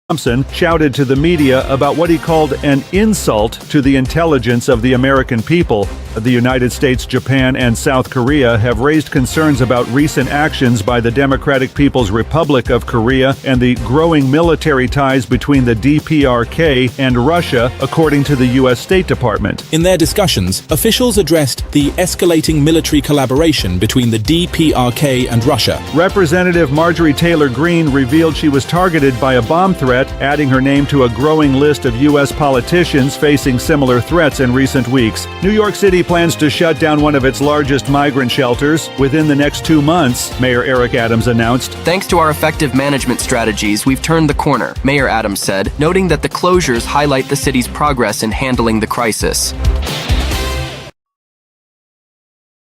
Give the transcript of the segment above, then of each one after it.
Thompson shouted to the media about what he called an insult to the intelligence of the American people. The United States, Japan, and South Korea have raised concerns about recent actions by the Democratic People's Republic of Korea and the growing military ties between the DPRK and Russia, according to the U.S. State Department. In their discussions, officials addressed the escalating military collaboration between the DPRK and Russia. Representative Marjorie Taylor Greene revealed she was targeted by a bomb threat, adding her name to a growing list of U.S. politicians facing similar threats in recent weeks. New York City plans to shut down one of its largest migrant shelters within the next 2 months, Mayor Eric Adams announced. Thanks to our effective management strategies, we've turned the corner, Mayor Adams said, noting that the closures highlight the city's progress in handling the crisis.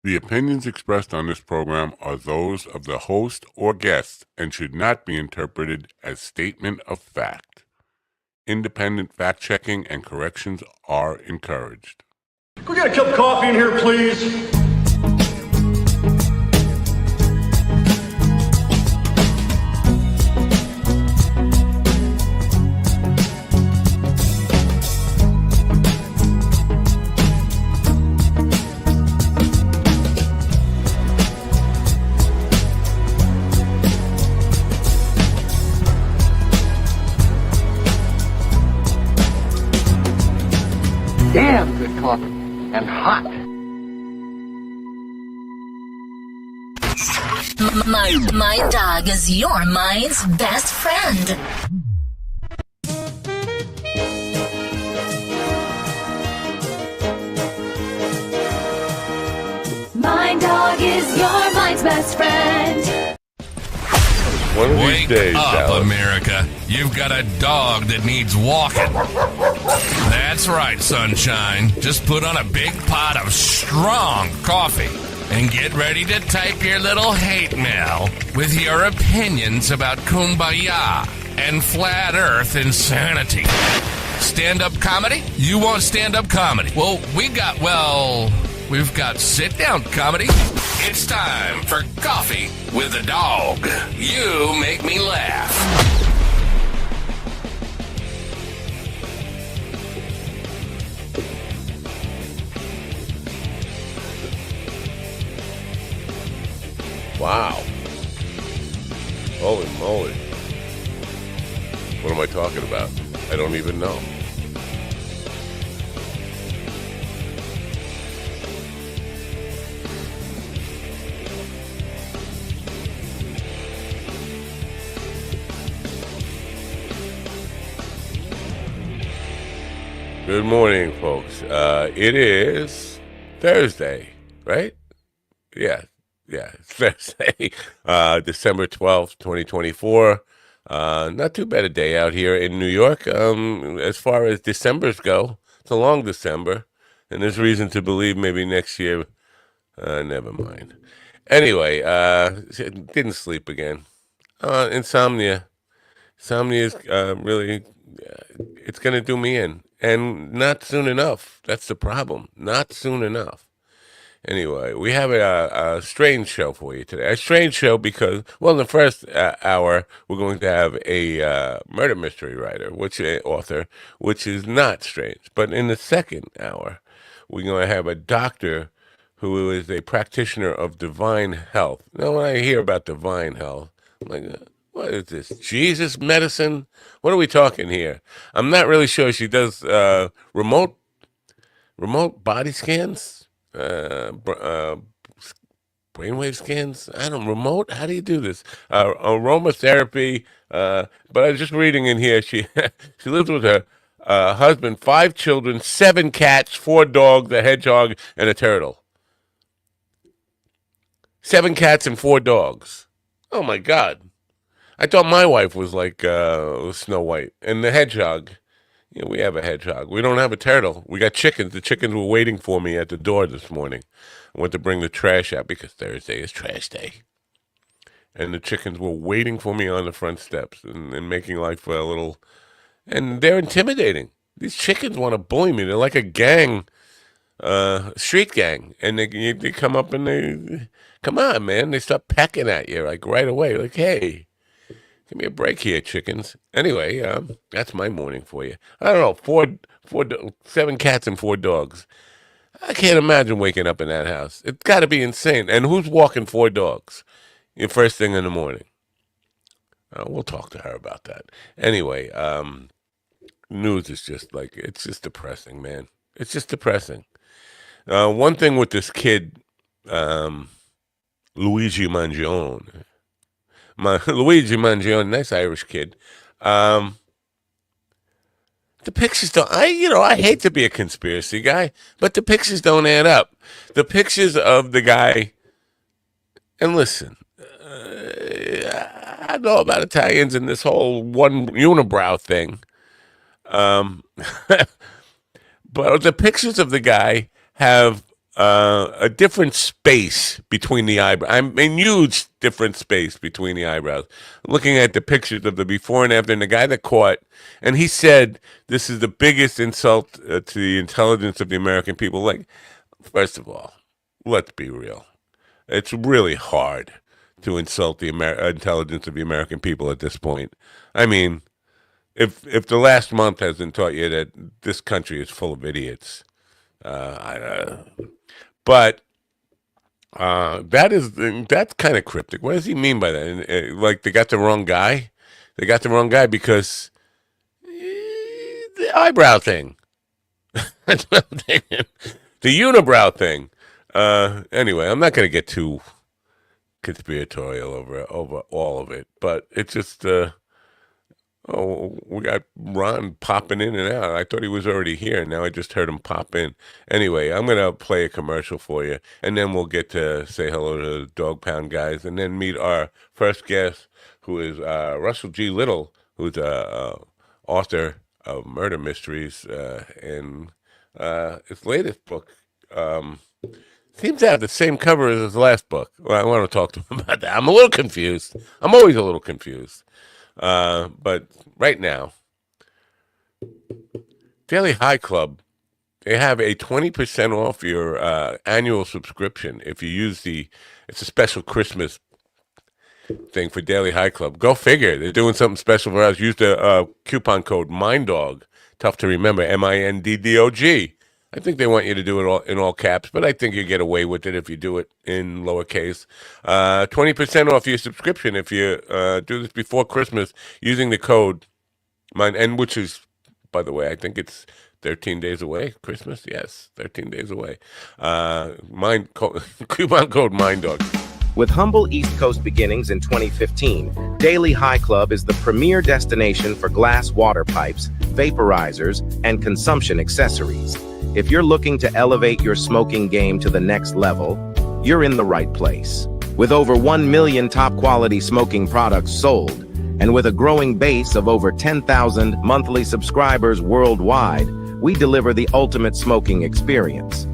The opinions expressed on this program are those of the host or guest and should not be interpreted as statement of fact. Independent fact-checking and corrections are encouraged. Can we get a cup of coffee in here, please? Damn good coffee and hot. My dog is your mind's best friend. My dog is your mind's best friend. One of these Wake days, up, Dallas. America. You've got a dog that needs walking. That's right, sunshine. Just put on a big pot of strong coffee and get ready to type your little hate mail with your opinions about kumbaya and flat earth insanity. Stand-up comedy? You want stand-up comedy? Well, we've got sit-down comedy. It's time for Coffee with a Dog. You make me laugh. Wow. Holy moly. What am I talking about? I don't even know. Good morning, folks. It is Thursday, right? Yeah, it's Thursday, December 12th, 2024. Not too bad a day out here in New York. As far as Decembers go, it's a long December, and there's reason to believe maybe next year, never mind. Anyway, didn't sleep again. Insomnia. Insomnia is really, it's going to do me in. And not soon enough. That's the problem. Not soon enough. Anyway, we have a strange show for you today. A strange show because, well, in the first hour, we're going to have a murder mystery author, which is not strange. But in the second hour, we're going to have a doctor who is a practitioner of divine health. Now, when I hear about divine health, I'm like, what is this? Jesus medicine? What are we talking here? I'm not really sure. She does remote body scans, brainwave scans. I don't remote. How do you do this? Aromatherapy. But I was just reading in here. She she lives with her husband, 5 children, 7 cats, 4 dogs, a hedgehog, and a turtle. 7 cats and 4 dogs. Oh my God. I thought my wife was like Snow White. And the hedgehog, we have a hedgehog. We don't have a turtle. We got chickens. The chickens were waiting for me at the door this morning. I went to bring the trash out because Thursday is trash day. And the chickens were waiting for me on the front steps and making life a little... And they're intimidating. These chickens want to bully me. They're like a gang, street gang. And they come up and they... Come on, man. They start pecking at you like right away. Like, hey... Give me a break here, chickens. Anyway, that's my morning for you. I don't know, 7 cats and 4 dogs. I can't imagine waking up in that house. It's got to be insane. And who's walking 4 dogs? First thing in the morning. We'll talk to her about that. Anyway, news is just like, it's just depressing, man. It's just depressing. One thing with this kid, Luigi Mangione. Luigi Mangione, nice Irish kid. The pictures don't. I hate to be a conspiracy guy, but the pictures don't add up. The pictures of the guy, and listen, I know about Italians and this whole one unibrow thing. But the pictures of the guy have a different space between the eyebrows. I mean, huge different space between the eyebrows. Looking at the pictures of the before and after, and the guy that caught, and he said this is the biggest insult to the intelligence of the American people. Like, first of all, let's be real. It's really hard to insult the intelligence of the American people at this point. I mean, if the last month hasn't taught you that this country is full of idiots, but that's kind of cryptic. What does he mean by that? Like they got the wrong guy? They got the wrong guy because the eyebrow thing. That's what I'm thinking. The unibrow thing. Anyway, I'm not going to get too conspiratorial over all of it, but it's just we got Ron popping in and out. I thought he was already here. Now I just heard him pop in. Anyway, I'm going to play a commercial for you, and then we'll get to say hello to the Dog Pound guys, and then meet our first guest, who is Russell G. Little, who's a author of murder mysteries, and his latest book seems to have the same cover as his last book. Well, I want to talk to him about that. I'm a little confused. I'm always a little confused. But right now, Daily High Club, they have a 20% off your annual subscription if you use it's a special Christmas thing for Daily High Club. Go figure. They're doing something special for us. Use the coupon code MINDDOG. Tough to remember, MINDDOG. I think they want you to do it all in all caps, but I think you get away with it if you do it in lowercase. 20% off your subscription if you do this before Christmas using the code and which is, by the way, I think it's 13 days away. Christmas, yes, 13 days away. Coupon code MINDDOG. With humble East Coast beginnings in 2015, Daily High Club is the premier destination for glass water pipes, vaporizers, and consumption accessories. If you're looking to elevate your smoking game to the next level, you're in the right place. With over 1 million top-quality smoking products sold, and with a growing base of over 10,000 monthly subscribers worldwide, we deliver the ultimate smoking experience.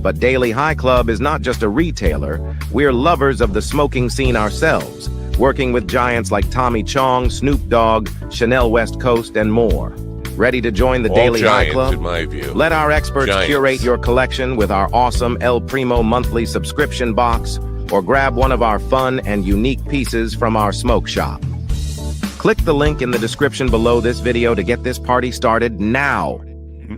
But Daily High Club is not just a retailer, we're lovers of the smoking scene ourselves, working with giants like Tommy Chong, Snoop Dogg, Chanel West Coast, and more. Ready to join the All Daily High giants, Club? in my view. Let our experts curate your collection with our awesome El Primo monthly subscription box, or grab one of our fun and unique pieces from our smoke shop. Click the link in the description below this video to get this party started now.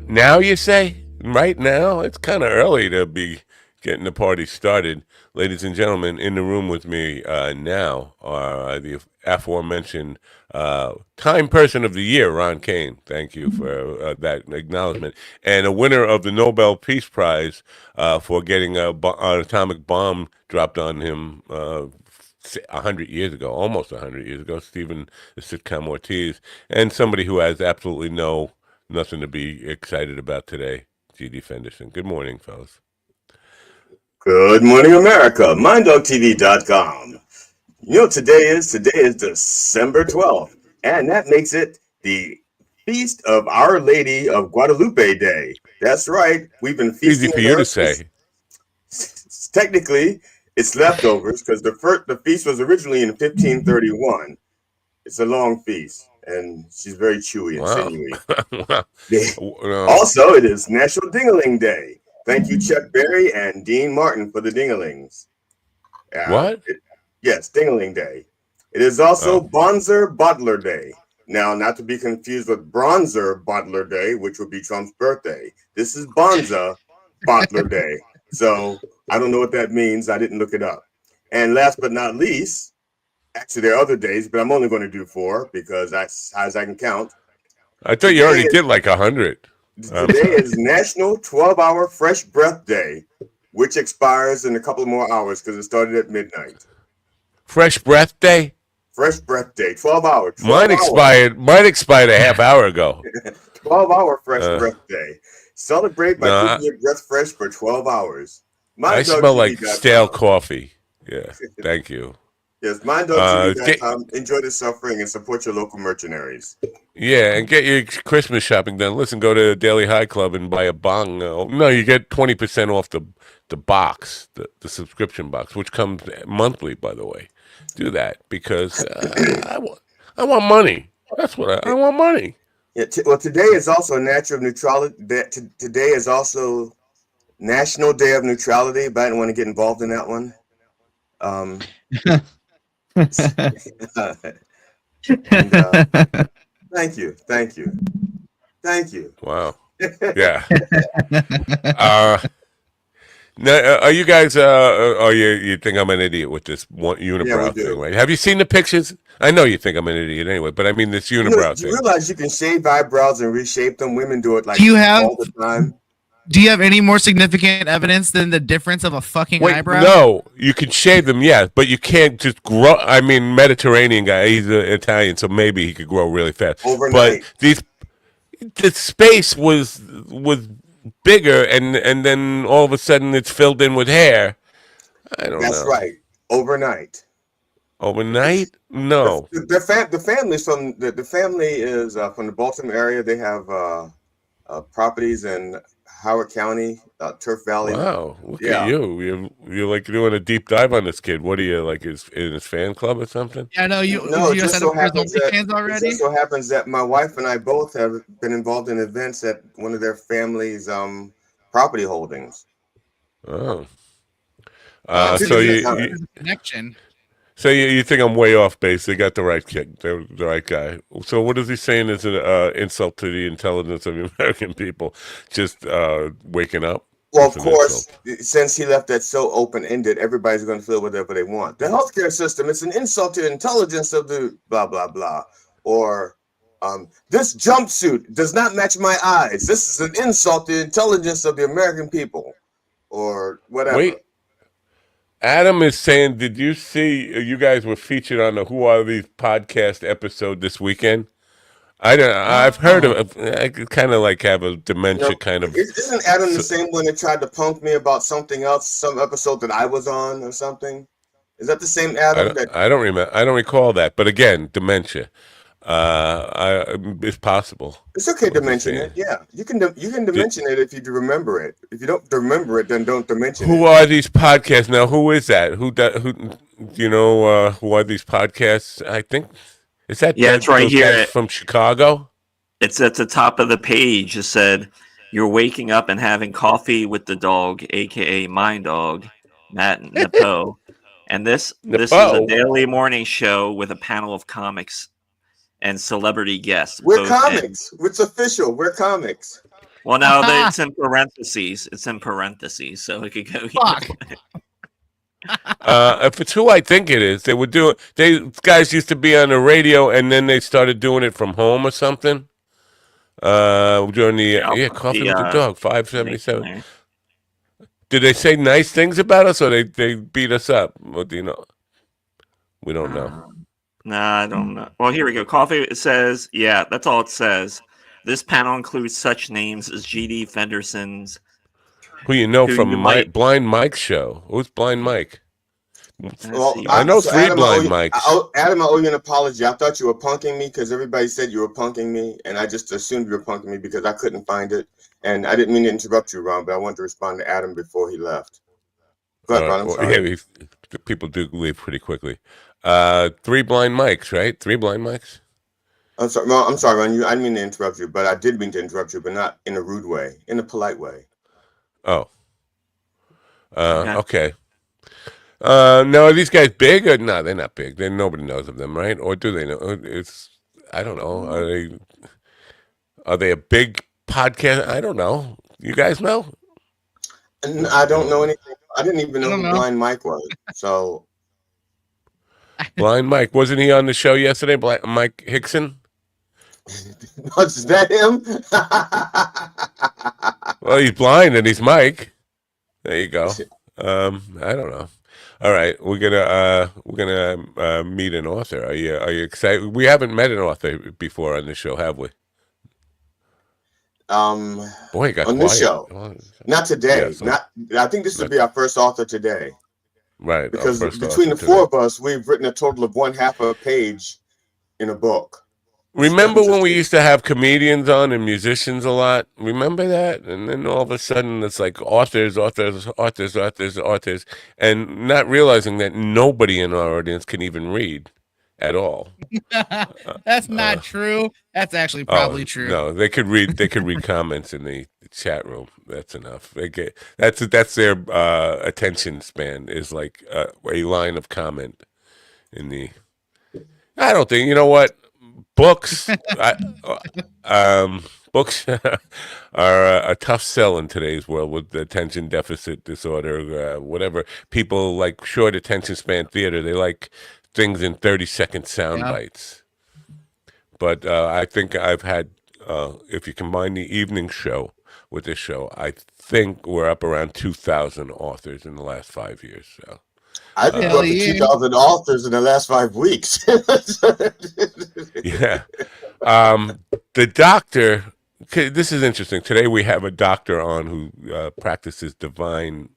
Now, you say? Right now? It's kind of early to be getting the party started. Ladies and gentlemen, in the room with me now are the aforementioned Time Person of the Year, Ron Kane. Thank you for that acknowledgement. And a winner of the Nobel Peace Prize for getting an atomic bomb dropped on him 100 years ago, almost 100 years ago, Stephen the Sitcom Ortiz. And somebody who has absolutely nothing to be excited about today, G.D. Fenderson. Good morning, fellas. Good morning, America. MindDogTV.com. You know, today is December 12th, and that makes it the Feast of Our Lady of Guadalupe Day. That's right. We've been feasting. Easy for you to say. Technically, it's leftovers because the feast was originally in 1531. It's a long feast, and she's very chewy and sinewy. Wow. Also, it is National Ding-a-ling Day. Thank you, Chuck Berry and Dean Martin, for the ding-a-lings. What? Yes, Ding-a-ling Day. It is also Bonzer Bottler Day. Now, not to be confused with Bronzer Bottler Day, which would be Trump's birthday. This is Bonza Bottler Day. So I don't know what that means. I didn't look it up. And last but not least, actually there are other days, but I'm only going to do 4 because that's as I can count. I thought you already did like 100. Today is National 12-Hour Fresh Breath Day, which expires in a couple more hours because it started at midnight. Fresh Breath Day? Fresh Breath Day, 12 hours. 12 Mine expired. Mine expired a half hour ago. 12-hour Fresh Breath Day. Celebrate by keeping your breath fresh for 12 hours. I smell like stale coffee. Yeah, thank you. Yes, MindDogTV.com. Enjoy the suffering and support your local mercenaries. Yeah, and get your Christmas shopping done. Listen, go to Daily High Club and buy a bong. No, you get 20% off the box, the subscription box, which comes monthly, by the way. Do that because I want money. That's what I want money. Yeah. Well, today is also Natural Neutrality. Today is also National Day of Neutrality, but I didn't want to get involved in that one. Thank you. Wow. Yeah. Now, are you guys? You think I'm an idiot with this unibrow thing, right? Have you seen the pictures? I know you think I'm an idiot anyway, but I mean this unibrow thing. You realize you can shave eyebrows and reshape them? Women do it like all the time. Do you have any more significant evidence than the difference of a fucking eyebrow? No, you can shave them, yeah, but you can't just grow. I mean, Mediterranean guy, he's Italian, so maybe he could grow really fast. Overnight. But the space was bigger, and then all of a sudden it's filled in with hair. I don't know. That's right. Overnight. Overnight? No. The family is from the Baltimore area. They have properties in Howard County, Turf Valley. Wow, look at you. You're like doing a deep dive on this kid. What are you, like, in his fan club or something? Yeah, no, you just so happens that my wife and I both have been involved in events at one of their family's property holdings. Oh. So you connection. So you think I'm way off base? They got the right kid, the right guy. So what is he saying is an insult to the intelligence of the American people? Just waking up? Well, of course, since he left that so open-ended, everybody's going to feel whatever they want. The healthcare system, it's an insult to the intelligence of the blah, blah, blah. Or this jumpsuit does not match my eyes. This is an insult to the intelligence of the American people. Or whatever. Wait. Adam is saying, did you see you guys were featured on the Who Are These podcast episode this weekend? I've heard of it. I kind of like have a dementia kind of. Isn't Adam the same one that tried to punk me about something else, some episode that I was on or something? Is that the same Adam? I don't remember. I don't recall that. But again, dementia. It's possible. It's okay to mention it. Yeah, you can dimension it if you remember it. If you don't remember it, then don't dimension it. Who are these podcasts now? Who is that? Who you know? Who are these podcasts? I think is that it's right here from Chicago. It's at the top of the page. It said, "You're waking up and having coffee with the dog, aka my dog, Matt Napo." And this is a daily morning show with a panel of comics and celebrity guests. We're comics. It's official. We're comics. Well, now it's in parentheses. It's in parentheses, so it could go. Fuck. If it's who I think it is, they would do it. Guys used to be on the radio, and then they started doing it from home or something. During the Coffee with the Dog, 577. Did they say nice things about us, or they beat us up? What do you know? We don't know. Nah, I don't know. Well, here we go. Coffee, it says, that's all it says. This panel includes such names as G.D. Fenderson's. Who you know from Blind Mike's show. Who's Blind Mike? Well, I know three Blind Mikes. Adam, I owe you an apology. I thought you were punking me because everybody said you were punking me, and I just assumed you were punking me because I couldn't find it. And I didn't mean to interrupt you, Ron, but I wanted to respond to Adam before he left. Go ahead, Ron. I'm sorry. People do leave pretty quickly. Three Blind Mikes, right? Three Blind Mikes? I'm sorry, Ron. I didn't mean to interrupt you, but I did mean to interrupt you, but not in a rude way, in a polite way. Oh. Okay. No, are these guys big or no? They're not big. Nobody knows of them, right? Or do they know? I don't know. Are they a big podcast? I don't know. You guys know? And I don't know anything. I didn't even I know don't who know. Blind Mike was. So Blind Mike, wasn't he on the show yesterday? Mike Hickson. was that him? Well, he's blind and he's Mike. There you go. I don't know. All right, we're gonna meet an author. Are you excited? We haven't met an author before on this show, have we? Boy, it got on quiet. this show, not today. Not. I think this will be our first author today. Right, because between the four of us, we've written a total of one half a page in a book. Remember when we used to have comedians on and musicians a lot? Remember that? And then all of a sudden it's like authors, and not realizing that nobody in our audience can even read at all. That's not true. That's actually probably true. No, they could read. They could read comments in the chat room. That's enough. That's their attention span is like a line of comment in the. I don't think you know what. Books, books are a tough sell in today's world with attention deficit disorder, whatever. People like short attention span theater. They like things in 30-second sound bites. But I think I've had, if you combine the evening show with this show, I think we're up around 2,000 authors in the last 5 years. So. I think we're up to 2,000 authors in the last 5 weeks. Yeah. The doctor, this is interesting. Today we have a doctor on who practices divine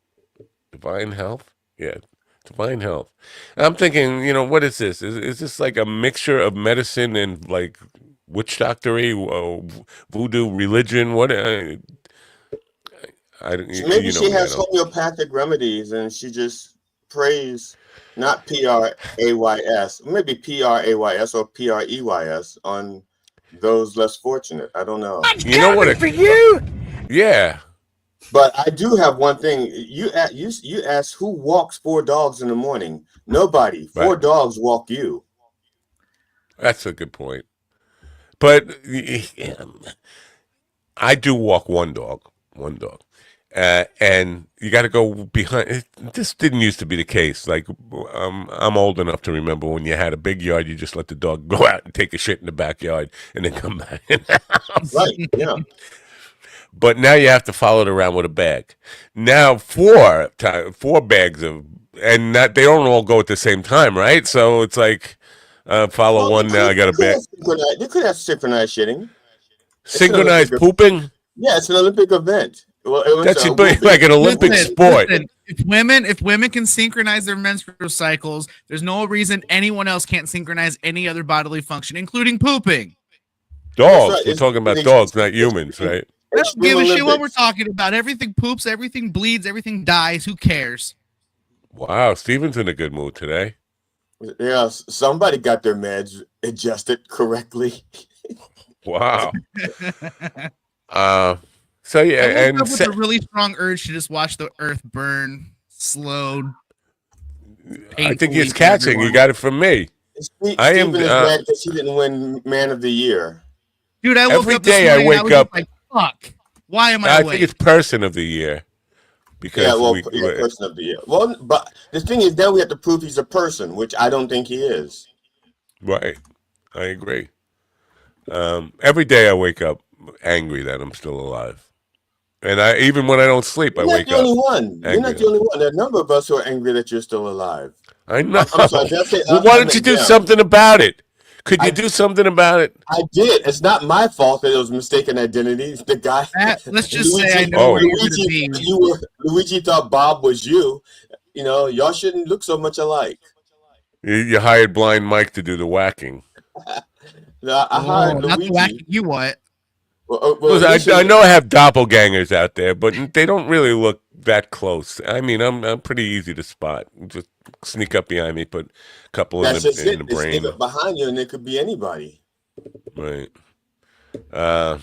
health. Yeah, divine health. And I'm thinking, what is this? Is this like a mixture of medicine and like witch doctory, voodoo religion? What? Maybe she has homeopathic remedies and she just prays, not Prays, maybe Prays or Preys on those less fortunate. I don't know. You know what? For you? Yeah. But I do have one thing. You asked who walks 4 dogs in the morning. Nobody. 4 dogs walk you. That's a good point. But I do walk one dog. And you got to go behind. This didn't used to be the case. Like, I'm old enough to remember when you had a big yard, you just let the dog go out and take a shit in the backyard and then come back in the house. Right, yeah. But now you have to follow it around with a bag. Now 4 bags of, and they don't all go at the same time, right? So it's like, follow one now. I got a bag. You could have synchronized shitting. Synchronized pooping? Yeah, it's an Olympic event. Well, That's like an Olympic sport. Listen, if women can synchronize their menstrual cycles, there's no reason anyone else can't synchronize any other bodily function, including pooping. Dogs. Right. We're talking about dogs, not humans, right? I don't give a shit what we're talking about. Everything poops, everything bleeds, everything dies. Who cares? Wow, Steven's in a good mood today. Yeah, somebody got their meds adjusted correctly. Wow. So yeah, and with a really strong urge to just watch the earth burn, slowed. I think it's catching. You got it from me. Steven is mad because he didn't win Man of the Year. Dude, I woke every up day. This morning, I wake up like, fuck. Why am I awake? think it's Person of the Year. Because Person of the Year. Well, but the thing is, now we have to prove he's a person, which I don't think he is. Right, I agree. Every day I wake up angry that I'm still alive. And even when I don't sleep, I wake up. You're not the only one. There are a number of us who are angry that you're still alive. I know. I'm sorry, well, why don't you do something about it? Could you do something about it? I did. It's not my fault that it was mistaken identity. The guy. Let's just say I know where you're going to be. Luigi thought Bob was you. Y'all shouldn't look so much alike. You hired Blind Mike to do the whacking. I hired Luigi. Not the whacking. You what? I know I have doppelgangers out there, but they don't really look that close. I mean, I'm pretty easy to spot. Just sneak up behind me, put a couple in the brain. They sneak up behind you, and it could be anybody. Right. Yeah.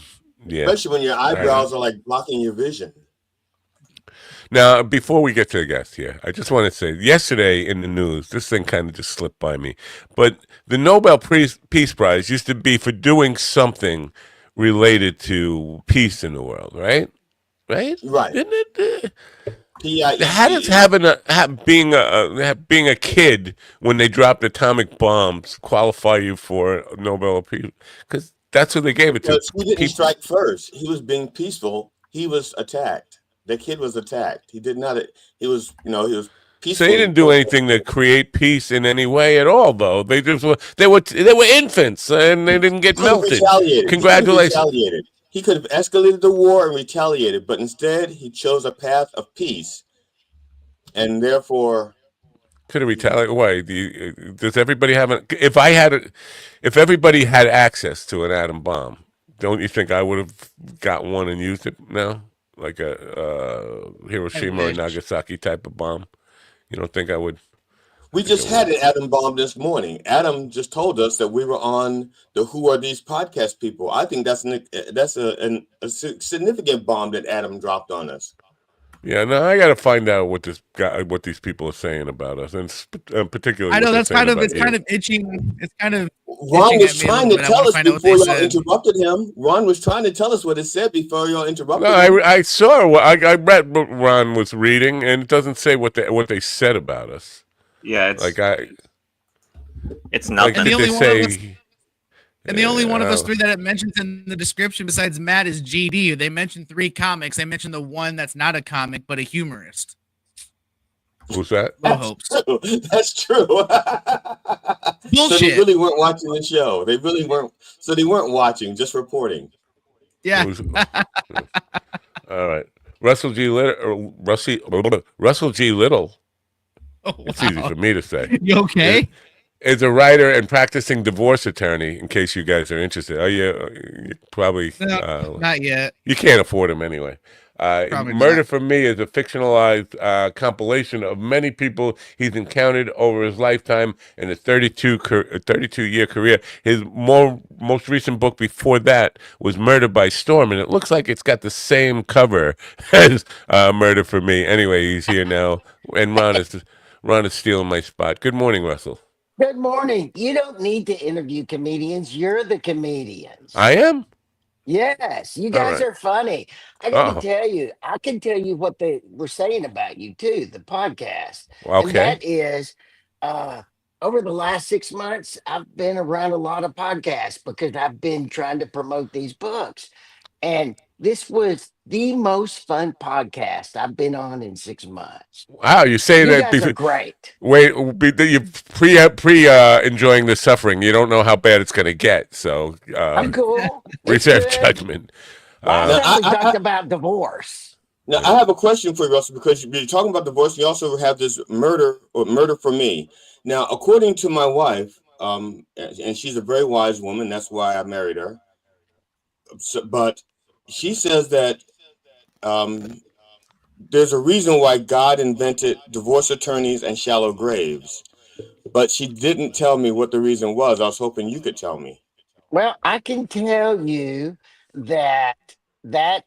Especially when your eyebrows are like blocking your vision. Now, before we get to the guest here, I just want to say, yesterday in the news, this thing kind of just slipped by me, but the Nobel Peace Prize used to be for doing something related to peace in the world, right? Right? Right. Didn't it? PIEC. How does being a kid when they dropped atomic bombs qualify you for a Nobel Peace? Because that's who they gave it to. Because he didn't strike first. He was being peaceful. He was attacked. The kid was attacked. He did not. He was, he was peaceful. So they didn't do anything to create peace in any way at all, though. They just they were infants and they didn't get melted. Congratulations. He could have escalated the war and retaliated, but instead he chose a path of peace, and therefore could have retaliated. Why? Does everybody have if everybody had access to an atom bomb, don't you think I would have got one and used it now, like a Hiroshima or Nagasaki type of bomb? You don't think I would? We just had an atom bomb this morning. Adam just told us that we were on the Who Are These Podcast People. I think that's a significant bomb that Adam dropped on us. Yeah, no, I got to find out what these people are saying about us, and particularly. I know that's kind of kind of itching. It's kind of. Ron was trying to tell us before y'all interrupted him. Ron was trying to tell us what it said before y'all interrupted him. I saw. I read what Ron was reading, and it doesn't say what they said about us. Yeah, it's it's nothing. And the only one of us three that it mentions in the description besides Matt is GD. They mentioned 3 comics. They mentioned the one that's not a comic but a humorist. Who's that? That's true. Bullshit. So they really weren't watching the show. They really weren't. So they weren't watching, just reporting. Yeah. All right. Russell G. Little. Oh, wow. It's easy for me to say. You okay? Is a writer and practicing divorce attorney, in case you guys are interested. Oh, you probably... not yet. You can't afford him anday. Murder for Me is a fictionalized compilation of many people he's encountered over his lifetime in a 32-year career. His most recent book before that was Murder by Storm, and it looks like it's got the same cover as Murder for Me. Anyway, he's here now, and Ron is stealing my spot. Good morning, Russell. Good morning. You don't need to interview comedians. You're the comedians. I am? Yes, you guys are funny. I got to tell you, I can tell you what they were saying about you too, the podcast. Okay. And that is, over the last 6 months, I've been around a lot of podcasts because I've been trying to promote these books. And this was the most fun podcast I've been on in 6 months. Wow, you say you that? Guys are great. Wait, you enjoying the suffering. You don't know how bad it's going to get, so I'm cool. Reserve judgment. Last time we talked about divorce. Now I have a question for you, Russell, because you're talking about divorce. You also have this murder for me. Now, according to my wife, and she's a very wise woman. That's why I married her. But she says that there's a reason why God invented divorce attorneys and shallow graves, but she didn't tell me what the reason was. I was hoping you could tell me. Well, I can tell you that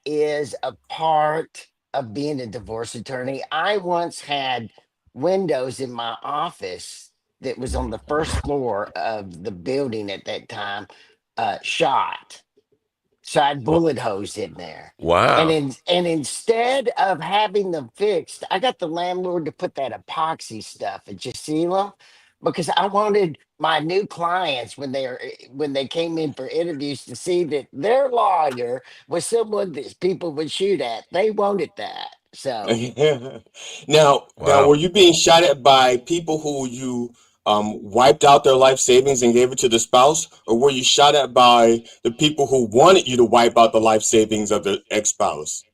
is a part of being a divorce attorney. I once had windows in my office that was on the first floor of the building at that time shot. So I had bullet holes in there. Wow. And instead of having them fixed, I got the landlord to put that epoxy stuff and just seal them because I wanted my new clients when they came in for interviews to see that their lawyer was someone that people would shoot at. They wanted that. So now were you being shot at by people who you wiped out their life savings and gave it to the spouse, or were you shot at by the people who wanted you to wipe out the life savings of the ex-spouse?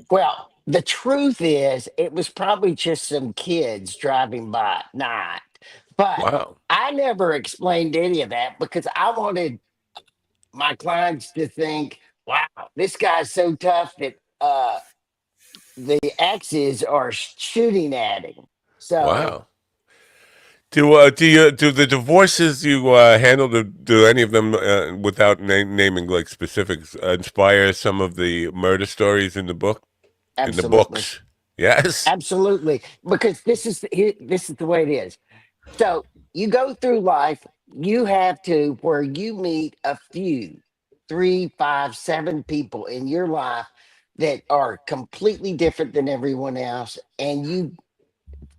Well, the truth is, it was probably just some kids driving by at night. But I never explained any of that because I wanted my clients to think, wow, this guy's so tough that the exes are shooting at him. So wow. Do the divorces you handle, do any of them without naming like specifics inspire some of the murder stories in the book? Absolutely. In the books? Yes. Absolutely, because this is the way it is. So you go through life, you have to where you meet a few, three, five, seven people in your life that are completely different than everyone else, and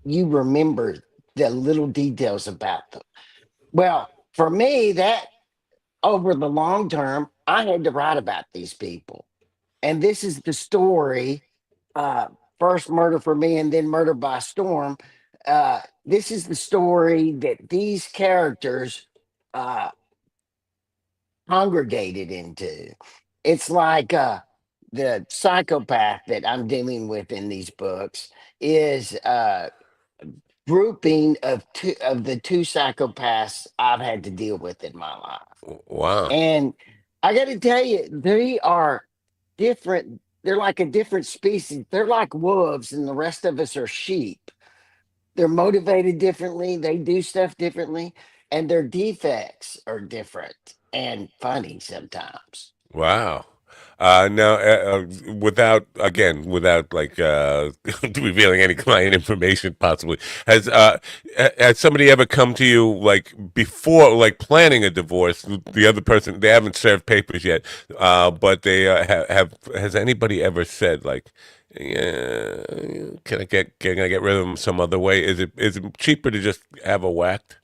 you remember the little details about them. Well, for me, that over the long term, I had to write about these people. And this is the story, uh, first Murder for Me and then Murder by Storm. This is the story that these characters uh, congregated into. It's like the psychopath that I'm dealing with in these books is grouping of the two psychopaths I've had to deal with in my life. Wow. And I got to tell you, they are different. They're like a different species. They're like wolves, and the rest of us are sheep. They're motivated differently. They do stuff differently, and their defects are different and funny sometimes. Wow. Now, without like revealing any client information, possibly has somebody ever come to you like before, like planning a divorce? The other person, they haven't served papers yet, but they have. Has anybody ever said like, yeah, can I get rid of them some other way? Is it cheaper to just have a whacked?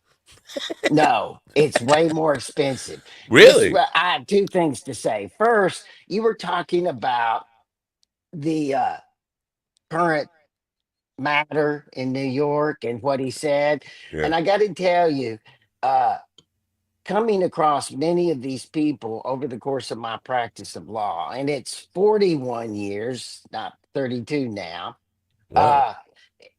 No, it's way more expensive. This is Really? what I have two things to say. First, you were talking about the current matter in New York and what he said. Yeah. And I got to tell you, uh, coming across many of these people over the course of my practice of law, and it's 41 years, not 32 now, Wow. uh,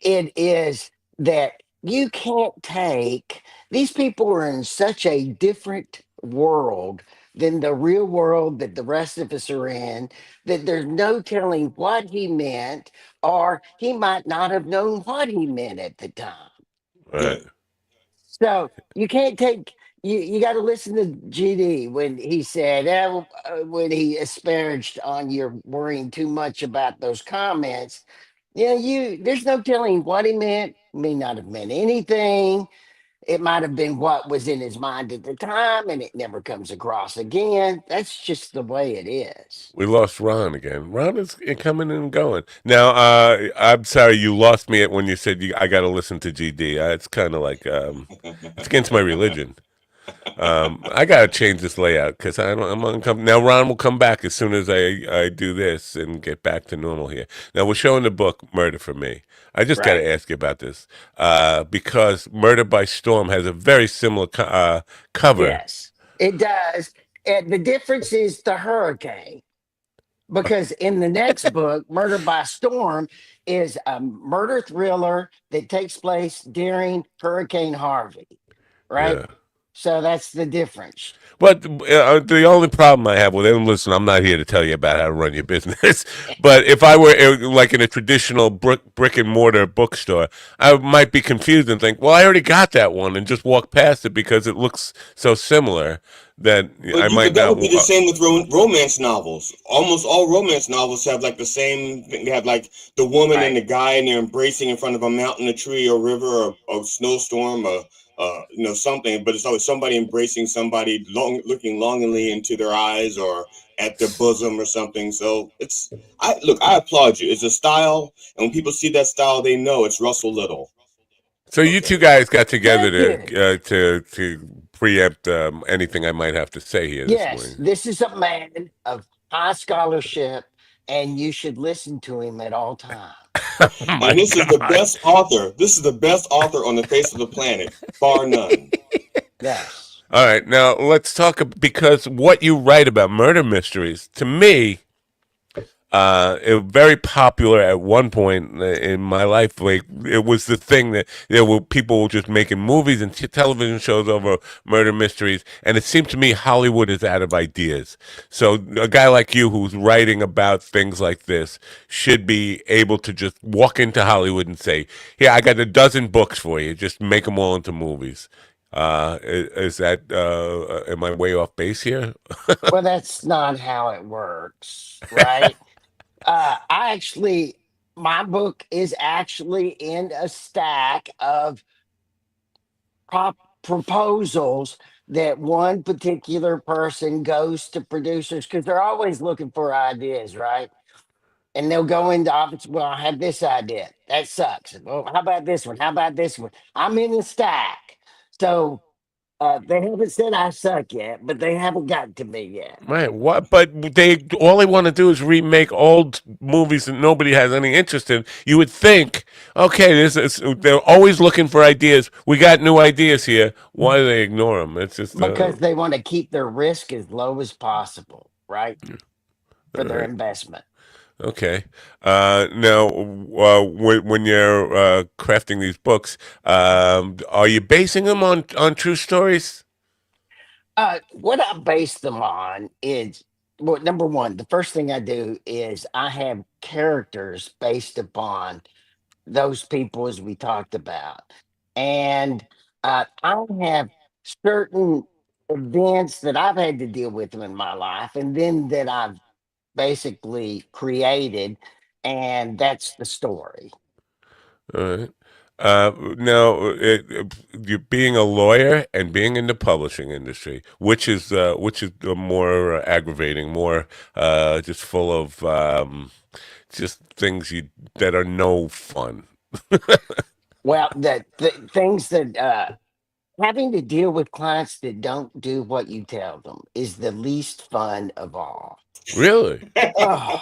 it is that you can't take these people are in such a different world than the real world that the rest of us are in that there's no telling what he meant, or he might not have known what he meant at the time. Right. So you can't take you got to listen to GD when he said when he asparaged on your worrying too much about those comments. Yeah, there's no telling what he meant. May not have meant anything. It might have been what was in his mind at the time, and it never comes across again. That's just the way it is. We lost Ron again. Ron is coming and going. Now, I'm sorry you lost me at when you said I got to listen to GD. It's kind of like it's against my religion. I got to change this layout because I'm uncomfortable. Now, Ron will come back as soon as I do this and get back to normal here. Now, we're showing the book Murder for Me. I just got to Right. ask you about this because Murder by Storm has a very similar cover. Yes, it does. And the difference is the hurricane. Because in the next book, Murder by Storm is a murder thriller that takes place during Hurricane Harvey, right? Yeah. So that's the difference. But the only problem I have with it, and listen, I'm not here to tell you about how to run your business, but if I were like in a traditional brick and mortar bookstore, I might be confused and think, well, I already got that one and just walk past it because it looks so similar that I might That not. would be the same with romance novels. Almost all romance novels have like the same thing. They have like the woman and the guy, and they're embracing in front of a mountain, a tree, a river, or a snowstorm, something. But it's always somebody embracing somebody, looking longingly into their eyes or at their bosom or something. So I applaud you. It's a style, and when people see that style, they know it's Russell Little. So you two guys got together Thank you. to preempt anything I might have to say here this Yes, morning. this is a man of high scholarship, and you should listen to him at all times. Oh my And this is the God. best author. This is the best author on the face of the planet, bar none. Yes. All right, now let's talk because what you write about murder mysteries to me it was very popular at one point in my life. Like it was the thing that there were people just making movies and television shows over murder mysteries, and it seemed to me Hollywood is out of ideas. So a guy like you who's writing about things like this should be able to just walk into Hollywood and say, "Here, I got a dozen books for you. Just make them all into movies." Is that am I way off base here? Well, that's not how it works, right? I actually My book is actually in a stack of proposals that one particular person goes to producers because they're always looking for ideas, right? And they'll go into office. Well, I have this idea. That sucks. Well, how about this one? How about this one? I'm in the stack. So they haven't said I suck yet, but they haven't gotten to me yet. Right. What? But all they want to do is remake old movies that nobody has any interest in. You would think, okay, they're always looking for ideas. We got new ideas here. Why do they ignore them? It's just Because they want to keep their risk as low as possible, right? For all their right. investment. Okay. Now, when you're crafting these books, are you basing them on true stories? What I base them on is, well, number one, the first thing I do is I have characters based upon those people as we talked about. And I have certain events that I've had to deal with in my life and then that I've basically created. And that's the story. All right. Now, you being a lawyer and being in the publishing industry, which is more aggravating, more just full of just things that are no fun. Well, the things that having to deal with clients that don't do what you tell them is the least fun of all. Really? Oh,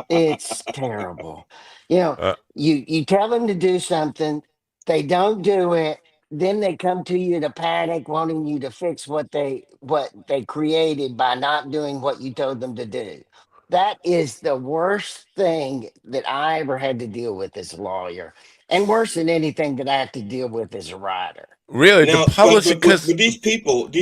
it's terrible. You know, Uh, you tell them to do something, they don't do it, then they come to you in a panic wanting you to fix what they created by not doing what you told them to do. That is the worst thing that I ever had to deal with as a lawyer, and worse than anything that I have to deal with as a writer. really, the Now, but publishing, but but, because but these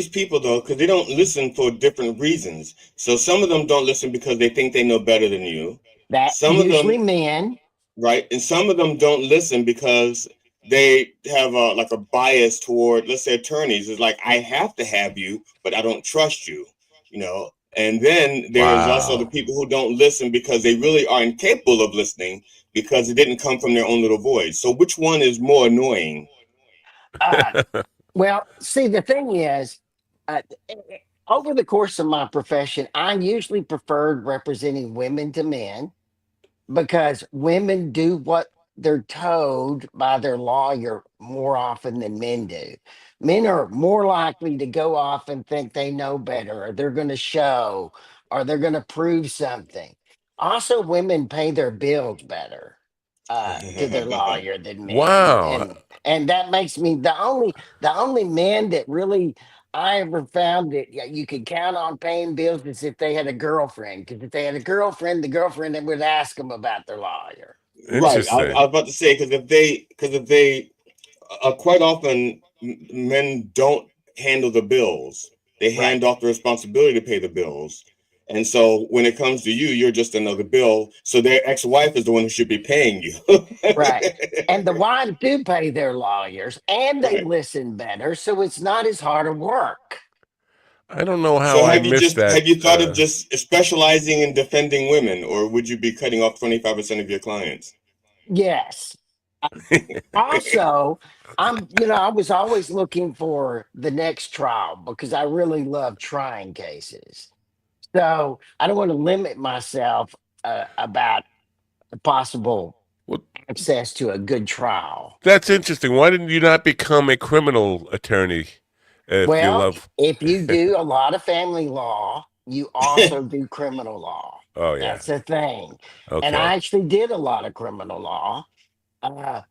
people though, because they don't listen for different reasons. So some of them don't listen because they think they know better than you. That Some of usually them, men. right, and some of them don't listen because they have like a bias toward, let's say, attorneys. It's like I have to have you, but I don't trust you. You know. And then there's also the wow. people who don't listen because they really are incapable of listening because it didn't come from their own little voice. So which one is more annoying? Uh, Well, see, the thing is, uh, over the course of my profession, I usually preferred representing women to men because women do what they're told by their lawyer more often than men do. Men are more likely to go off and think they know better, or they're going to show, or they're going to prove something. Also, women pay their bills better to their lawyer than men, Wow. and that makes me the only man that really I ever found that you could count on paying bills is if they had a girlfriend. Because if they had a girlfriend, the girlfriend then would ask them about their lawyer. Right. I Interesting. was about to say because if they quite often men don't handle the bills. They Right, hand off the responsibility to pay the bills. And so when it comes to you, you're just another bill. So their ex-wife is the one who should be paying you. right. And the wives do pay their lawyers, and they Right. listen better, so it's not as hard a work. I don't know how So I have you missed just that. have you thought of just specializing in defending women, or would you be cutting off 25% of your clients? Yes. Also, I was always looking for the next trial because I really love trying cases. So I don't want to limit myself about the possible Well, access to a good trial. that's interesting. Why didn't you not become a criminal attorney if you Well, love? if you do a lot of family law, you also do criminal law. Oh yeah. That's a thing. And Okay. I actually did a lot of criminal law. Uh,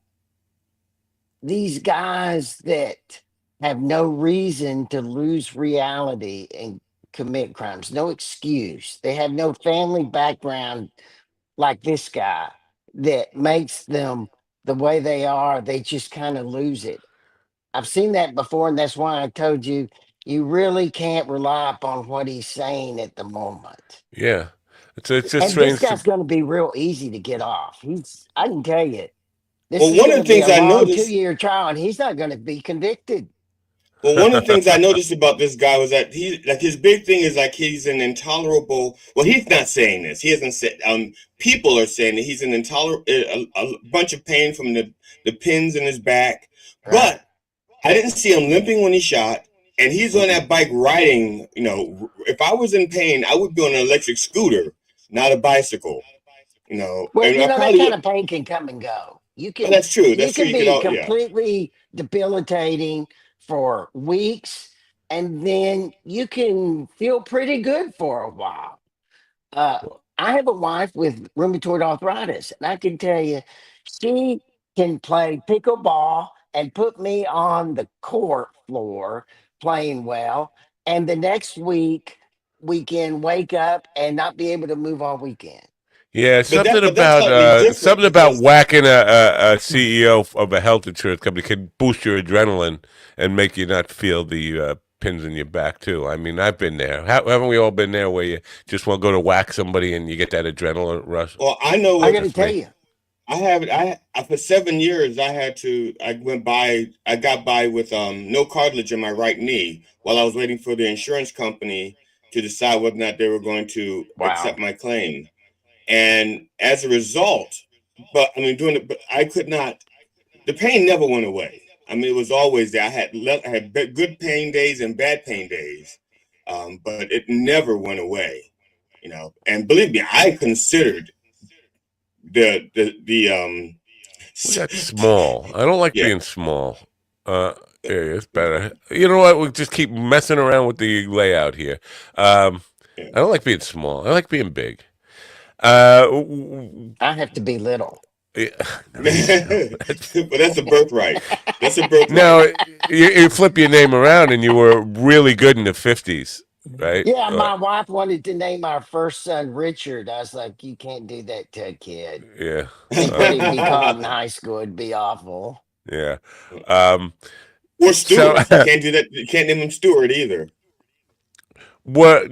these guys that have no reason to lose reality and commit crimes, no excuse. They have no family background like this guy that makes them the way they are. They just kind of lose it. I've seen that before, and that's why I told you you really can't rely upon what he's saying at the moment. Yeah. It's just And this strange guy's to. going to be real easy to get off. I can tell you, this Well, is one going of to the be things a I long noticed 2-year trial, and he's not going to be convicted. Well, one of the things I noticed about this guy was that his big thing is like he's an intolerable. Well, he's not saying this. He hasn't said. People are saying that he's an intolerable, a bunch of pain from the pins in his back. Right. But I didn't see him limping when he shot, and he's on that bike riding. You know, if I was in pain, I would be on an electric scooter, not a bicycle. You know, Well, and I that probably kind would. of pain can come and go. Oh, that's true. You That's true. can You could be all, yeah. completely debilitating for weeks, and then you can feel pretty good for a while. Uh, I have a wife with rheumatoid arthritis, and I can tell you, she can play pickleball and put me on the court floor playing well, and the next we can wake up and not be able to move all weekend. Yeah, But that's slightly different something about because whacking a CEO of a health insurance company can boost your adrenaline and make you not feel the pins in your back too. I mean, I've been there. Haven't we all been there where you just want to go to whack somebody and you get that adrenaline rush? well, I know I what got to That's tell me. you, I have. For 7 years I got by with no cartilage in my right knee while I was waiting for the insurance company to decide whether or not they were going to wow. accept my claim. And as a result, but I mean, but I could not. The pain never went away. I mean, it was always there. I had good pain days and bad pain days, but it never went away. You know, and believe me, I considered the We got small. I don't like yeah, being small. Yeah, it's better. You know what? We'll just keep messing around with the layout here. yeah. I don't like being small. I like being big. Uh, I have to be little. yeah, But that's a birthright. That's a birthright. now you flip your name around, and you were really good in the 50s, right? Yeah, my wife wanted to name our first son Richard. I was like, you can't do that to a kid. Yeah, Think what he'd be called in high school. It'd be awful. yeah. Um, Or so Stewart. You can't do that. You can't name him Stewart either. what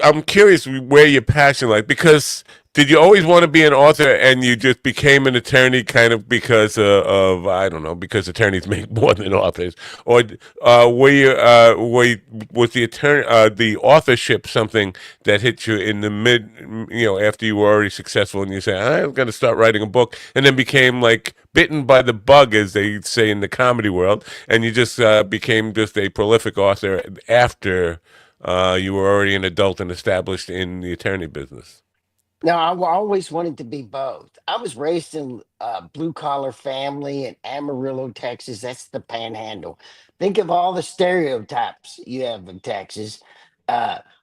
I'm curious where your passion like because did you always want to be an author and you just became an attorney kind of because of I don't know because attorneys make more than authors or was the authorship something that hit you in the mid after you were already successful and you say I'm going to start writing a book and then became like bitten by the bug as they say in the comedy world and you just became just a prolific author after you were already an adult and established in the attorney business. No, always wanted to be both. I was raised in a blue collar family in Amarillo, Texas. That's the panhandle. Think of all the stereotypes you have in Texas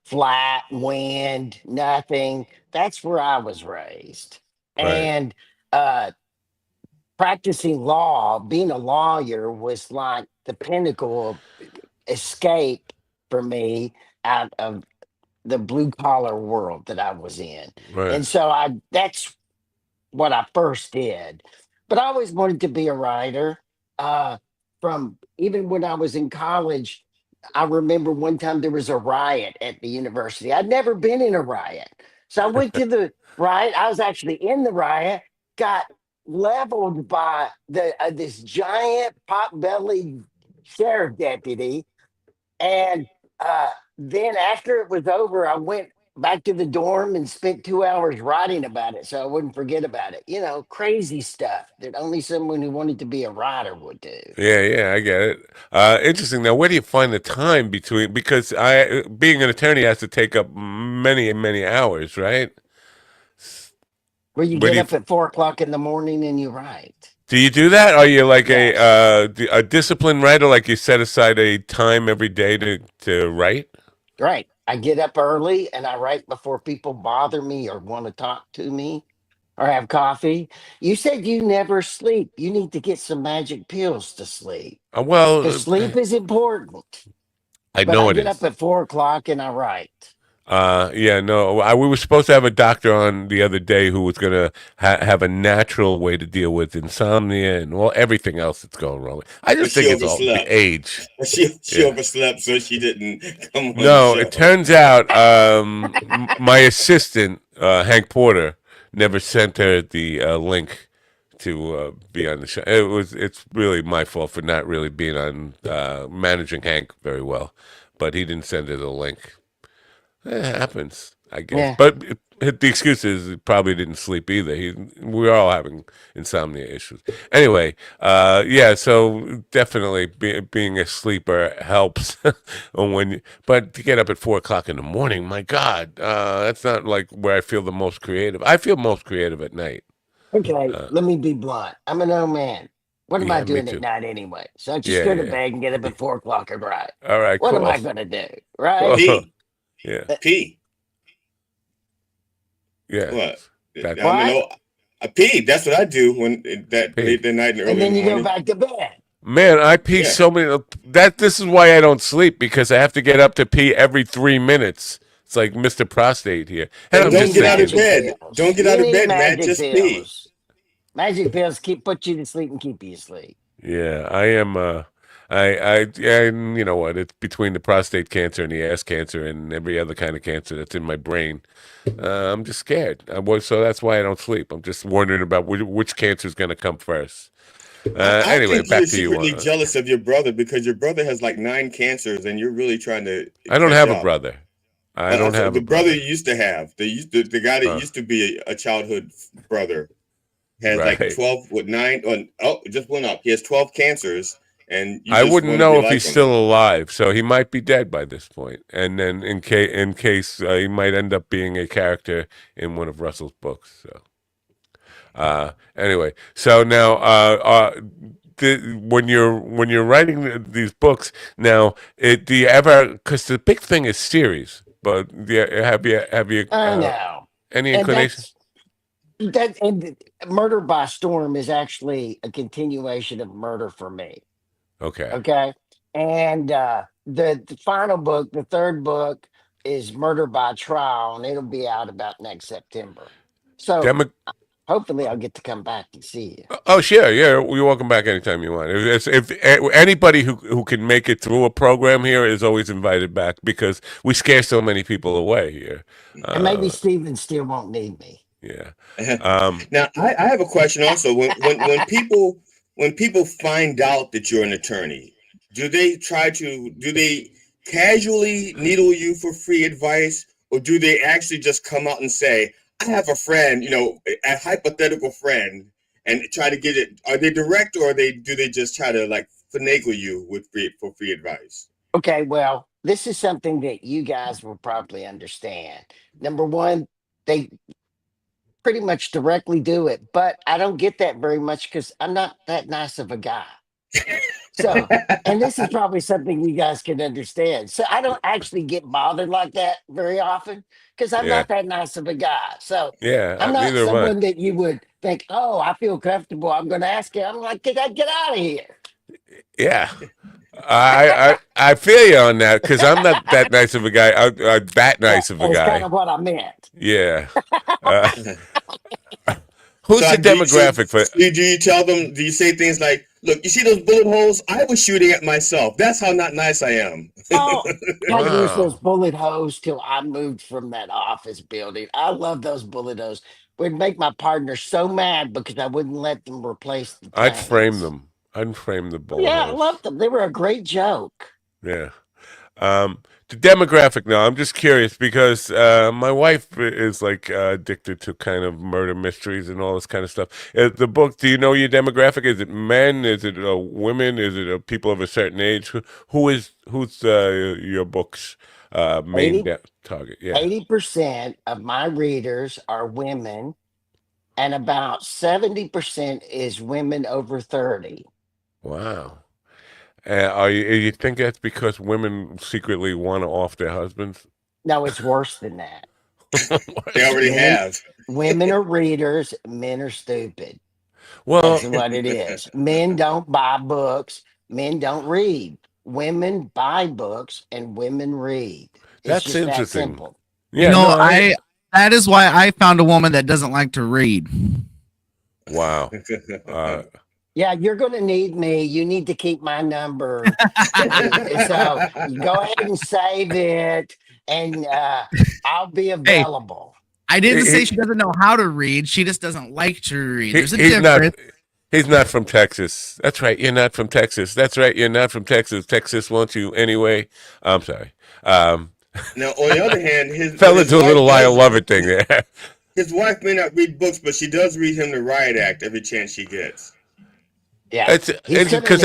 flat, wind, nothing. That's where I was raised. Right. And practicing law, being a lawyer was like the pinnacle of escape for me out of the blue collar world that I was in. Right. And so that's what I first did. But I always wanted to be a writer. From even when I was in college, I remember one time there was a riot at the university. I'd never been in a riot. So I went to the riot. I was actually in the riot, got leveled by this giant pot-bellied sheriff deputy and then after it was over, I went back to the dorm and spent 2 hours writing about it so I wouldn't forget about it. You know, crazy stuff that only someone who wanted to be a writer would do. Yeah, I get it. Interesting. Now, where do you find the time between? Because being an attorney has to take up many hours, right? Where you Where get do you up at 4 o'clock in the morning and you write. do you do that? Are you like Yes. a disciplined writer? Like you set aside a time every day to write? Right. I get up early and I write before people bother me or want to talk to me or have coffee. You said you never sleep. You need to get some magic pills to sleep because Well, sleep is important. I But know I it get up is. at 4 o'clock and I write. Yeah, no, we were supposed to have a doctor on the other day who was gonna have a natural way to deal with insomnia and well everything else that's going wrong. I But just she think it's all the overslept. age. She Yeah. overslept, so she didn't come on the No, it show. turns out my assistant Hank Porter never sent her the link to be on the show. It's really my fault for not really being on managing Hank very well, but he didn't send her the link. It happens, I guess. Yeah. But the excuse is he probably didn't sleep either. We're all having insomnia issues. Anyway, yeah. So definitely being a sleeper helps. But to get up at 4 o'clock in the morning, my God, that's not like where I feel the most creative. I feel most creative at night. Okay, let me be blunt. I'm an old man. What am I Yeah, me doing at too. night anyway? So I just Yeah, go to yeah. bed and get up at 4 o'clock and write. All right, What am cool. I going to do? Right? P. Yeah. P. Yeah. What? That, I mean, I pee. That's what I do when that Pee. late at night and early And then in the you go morning. back to bed. Man, I pee Yeah. so many. This is why I don't sleep, because I have to get up to pee every 3 minutes. It's like Mr. Prostate here. And I'm Don't just get out of thinking, bed. Don't get out You of need bed, Matt. magic Just pee. pills. Magic pills put you to sleep and keep you asleep. yeah, I am. And you know what? It's between the prostate cancer and the ass cancer and every other kind of cancer that's in my brain. I'm just scared. So that's why I don't sleep. I'm just wondering about which cancer is going to come first. I Anyway, think back you're to you. secretly jealous of your brother because your brother has like 9 cancers and you're really trying to I don't catch have a up. brother. I don't have the a brother. you used to have. The guy that used to be a childhood brother has like Right. 12 with 9 on. Oh, it just went up. He has 12 cancers, and you I just wouldn't want to know be if like he's him. still alive, so he might be dead by this point. And then in case he might end up being a character in one of Russell's books. So anyway, so now when you're writing these books now, do you ever? Because the big thing is series, but have you I know. any And inclination? and Murder by Storm is actually a continuation of Murder for Me. Okay. Okay. And the final book, the third book, is Murder by Trial, and it'll be out about next September. So hopefully I'll get to come back and see you. Oh, sure, yeah. You're welcome back anytime you want. If anybody who can make it through a program here is always invited back, because we scare so many people away here. And maybe Steven still won't need me. Yeah. Now I have a question also. When people find out that you're an attorney, do they casually needle you for free advice, or do they actually just come out and say, I have a friend, a hypothetical friend, and try to get it? Are they direct, or do they just try to like finagle you for free advice? Okay, well, this is something that you guys will probably understand. Number one, they pretty much directly do it, but I don't get that very much because I'm not that nice of a guy. So, and this is probably something you guys can understand. So I don't actually get bothered like that very often because I'm not that nice of a guy. So I'm not neither am I. someone that you would think, oh, I feel comfortable, I'm going to ask you. I'm like, get out of here. Yeah. I feel you on that, because I'm not that nice of a guy. I'm that nice of a That's guy. kind of what I meant. Yeah. Who's the demographic for? Do you tell them? Do you say things like, "Look, you see those bullet holes? I was shooting at myself. That's how not nice I am." Oh, I used those bullet holes till I moved from that office building. I love those bullet holes. Would make my partner so mad because I wouldn't let them replace the tanks. I'd frame them. I'd frame the bullet Yeah, I holes. loved them. They were a great joke. Yeah. The demographic now, I'm just curious because my wife is like addicted to kind of murder mysteries and all this kind of stuff. The book, do you know your demographic? Is it men? Is it women? Is it people of a certain age? Who's your book's main target? Yeah. 80% of my readers are women, and about 70% is women over 30. Wow. You think that's because women secretly want to off their husbands? No, it's worse than that. They already have. Women are readers, men are stupid. Well, that's what it is. Men don't buy books, men don't read. Women buy books and women read. It's That's just that interesting. simple. Yeah, that is why I found a woman that doesn't like to read. Wow. Yeah, you're going to need me. You need to keep my number. So you go ahead and save it, and I'll be available. I didn't say she doesn't know how to read. She just doesn't like to read. There's a He's not. difference. He's not from Texas. That's right. You're not from Texas. That's right. You're not from Texas. Texas wants you anyway. I'm sorry. Now, on the other hand, fell into a little Lyle Lovett thing there. His wife may not read books, but she does read him the riot act every chance she gets. Yeah, it's because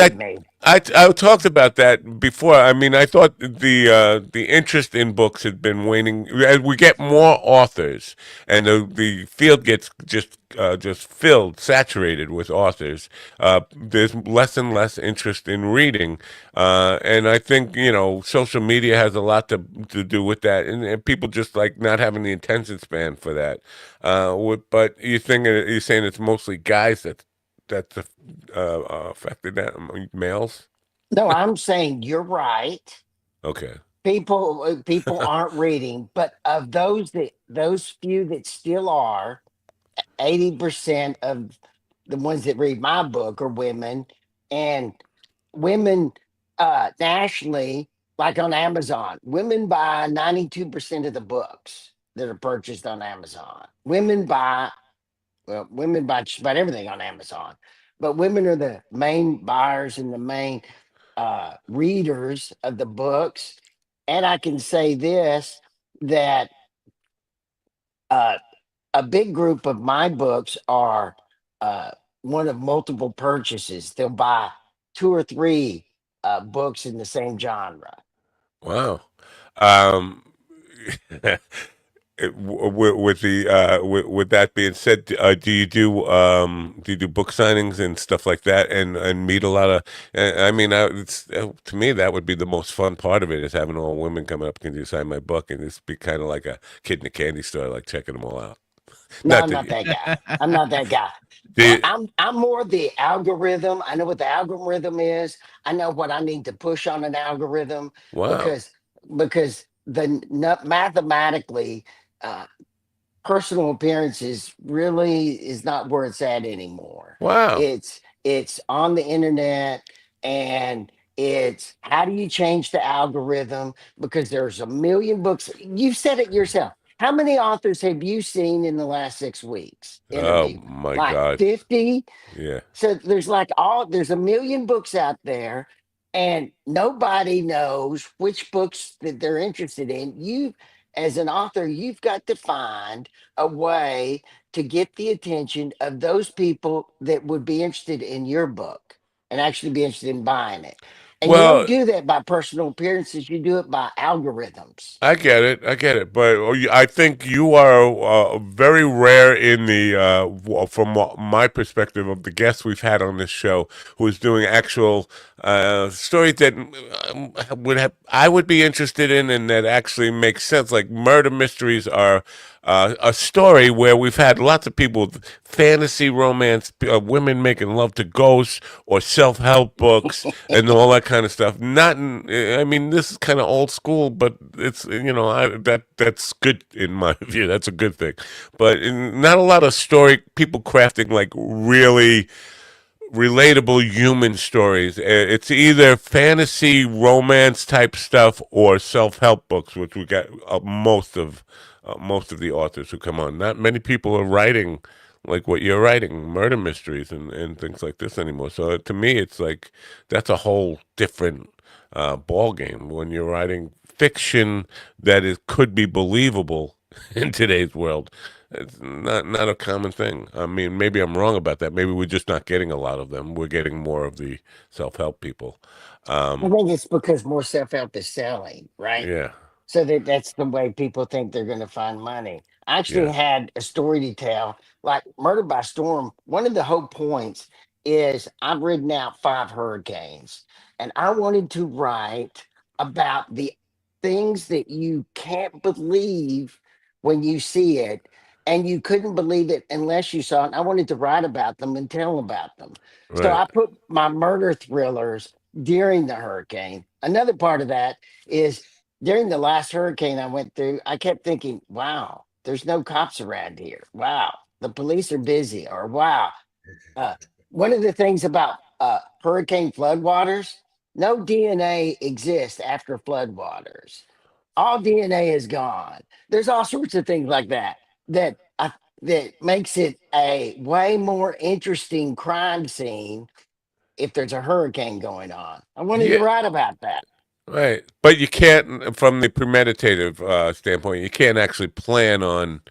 I talked about that before. I mean, I thought the interest in books had been waning as we get more authors, and the field gets just filled, saturated with authors. There's less and less interest in reading, and I think social media has a lot to do with that, and people just like not having the attention span for that. But you're saying it's mostly guys that's affected that males. No, I'm saying you're right. Okay. People aren't reading, but of those few that still are, 80% of the ones that read my book are women, and women nationally, like on Amazon, women buy 92% of the books that are purchased on Amazon. Women buy just about everything on Amazon, but women are the main buyers and the main readers of the books. And I can say this, that a big group of my books are one of multiple purchases. They'll buy 2 or 3 books in the same genre. Wow. With that being said, do you do book signings and stuff like that, and meet a lot of? I mean, to me that would be the most fun part of it, is having all women come up, can you sign my book, and it's be kind of like a kid in a candy store, like checking them all out. No, I'm not that guy. I'm not that guy. I'm more the algorithm. I know what the algorithm is. I know what I need to push on an algorithm. Wow. Because mathematically, personal appearances really is not where it's at anymore. Wow. It's on the internet, and it's how do you change the algorithm? Because there's a million books. You've said it yourself. How many authors have you seen in the last 6 weeks? Oh my God. 50? Yeah. So there's there's a million books out there, and nobody knows which books that they're interested in. You, as an author, you've got to find a way to get the attention of those people that would be interested in your book and actually be interested in buying it. And you don't do that by personal appearances. You do it by algorithms. I get it, but I think you are very rare in from my perspective of the guests we've had on this show, who is doing actual stories that I would be interested in, and that actually makes sense. Like murder mysteries are a story where we've had lots of people with fantasy romance, women making love to ghosts, or self-help books, and all that kind of stuff. I mean, this is kind of old school, but it's that's good in my view. That's a good thing, but not a lot of people crafting like really relatable human stories. It's either fantasy romance type stuff or self-help books, which we got most of the authors who come on. Not many people are writing like what you're writing, murder mysteries and things like this anymore. So to me, it's like that's a whole different ball game when you're writing fiction that could be believable in today's world. It's not a common thing. I mean, maybe I'm wrong about that. Maybe we're just not getting a lot of them. We're getting more of the self-help people. I think it's because more self-help is selling, right? Yeah. So that's the way people think they're going to find money. I actually had a story to tell, like Murder by Storm. One of the whole points is I've ridden out 5 hurricanes, and I wanted to write about the things that you can't believe when you see it, and you couldn't believe it unless you saw it. And I wanted to write about them and tell about them. Right. So I put my murder thrillers during the hurricane. Another part of that is during the last hurricane I went through, I kept thinking, wow, there's no cops around here. Wow, the police are busy. Or wow, one of the things about hurricane floodwaters, no DNA exists after floodwaters. All DNA is gone. There's all sorts of things like that that I, that makes it a way more interesting crime scene if there's a hurricane going on. I wanted to Yeah. write about that. Right. But you can't, from the premeditative standpoint, you can't actually plan on.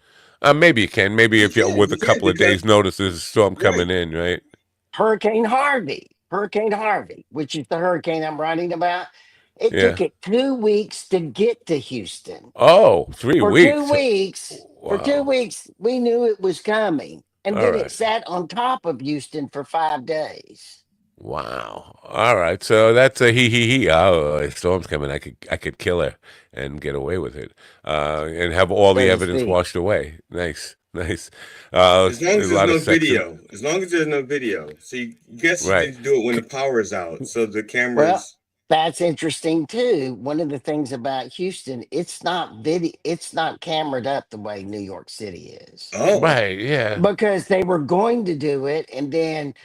Maybe you can. Maybe if you with a couple of because days' notice, there's a storm right. coming in, right? Hurricane Harvey, which is the hurricane I'm writing about. It Yeah. took it 2 weeks to get to Houston. Oh, 3 weeks. For two Wow. weeks, we knew it was coming. And All then it right. sat on top of Houston for 5 days. Wow. All right. So that's a he. Oh, a storm's coming. I could kill her and get away with it, and have all the So to evidence speak. washed away. Nice, nice. As long A as there's lot of no sex and video. As long as there's no video. So you guess you right. need to do it when the power is out. So the Well, cameras. that's interesting too. One of the things about Houston, it's not cameraed up the way New York City is. Oh. Right. Yeah. Because they were going to do it, and then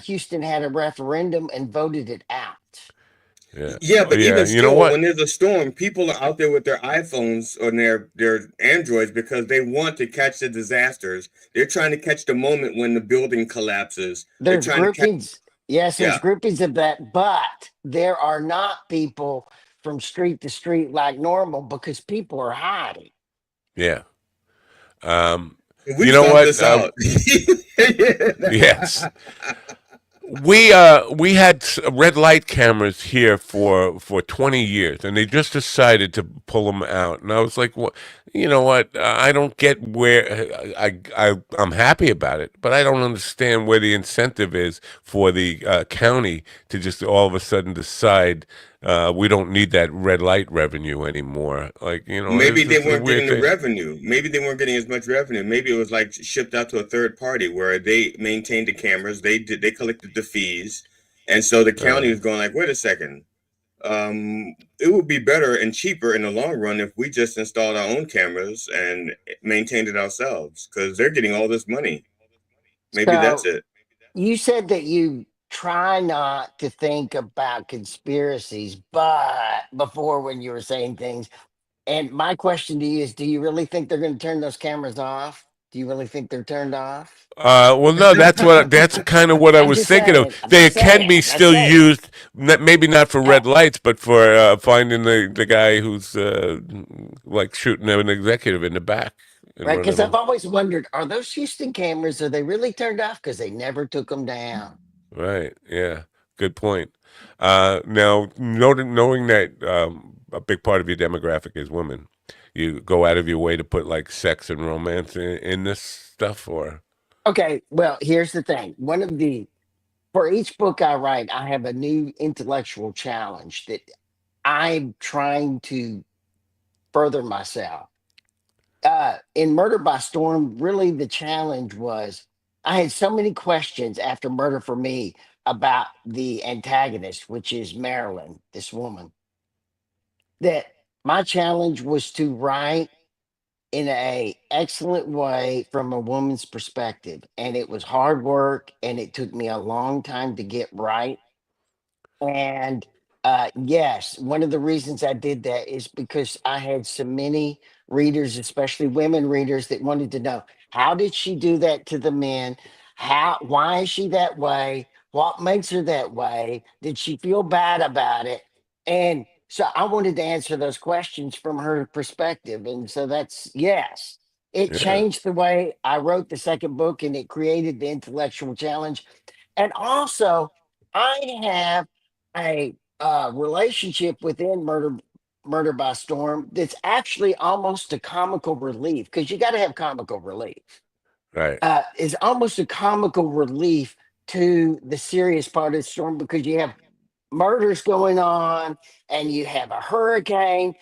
Houston had a referendum and voted it out. Yeah. Yeah, Oh, but yeah. even You know still, what? when there's a storm, people are out there with their iPhones or their Androids because they want to catch the disasters. They're trying to catch the moment when the building collapses. They're There's trying to catch. groupings. Yes, there's Yeah. groupings of that, but there are not people from street to street like normal because people are hiding. Yeah. Um. We You know found what? this out. Yes. We had red light cameras here for 20 years, and they just decided to pull them out. And I was like, well, you know what? I don't get where I'm happy about it, but I don't understand where the incentive is for the county to just all of a sudden decide we don't need that red light revenue anymore. Like, Maybe it's they just a weren't weird getting the thing. revenue. Maybe they weren't getting as much revenue. Maybe it was like shipped out to a third party where they maintained the cameras. They collected the fees, and so the county was going like, wait a second. It would be better and cheaper in the long run if we just installed our own cameras and maintained it ourselves because they're getting all this money. Maybe that's So it. you said that you try not to think about conspiracies, but before when you were saying things, and my question to you is, do you really think they're going to turn those cameras off? Do you really think they're turned off? Well, no, that's kind of what I I'm was just thanking of. saying. I'm They just can saying. be I'm just still saying. used, maybe not for red lights, but for finding the guy who's like shooting an executive in the back and Right? running Because I've him. always wondered, are those Houston cameras, are they really turned off? Because they never took them down. Right. Yeah. Good point. Now, knowing that a big part of your demographic is women, you go out of your way to put like sex and romance in this stuff, or Okay, well, here's the thing. For each book I write, I have a new intellectual challenge that I'm trying to further myself. In Murder by Storm, really the challenge was I had so many questions after Murder for Me about the antagonist, which is Marilyn, this woman, that my challenge was to write in a excellent way from a woman's perspective. And it was hard work and it took me a long time to get right. And yes, one of the reasons I did that is because I had so many readers, especially women readers, that wanted to know, how did she do that to the men? Why is she that way? What makes her that way? Did she feel bad about it? And so I wanted to answer those questions from her perspective. And so that's yes. It yeah, changed the way I wrote the second book and it created the intellectual challenge. And also, I have a relationship within Murder by Storm that's actually almost a comical relief because you got to have comical relief. right. Is almost a comical relief to the serious part of the storm because you have murders going on and you have a hurricane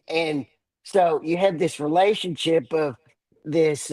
and so you have this relationship of this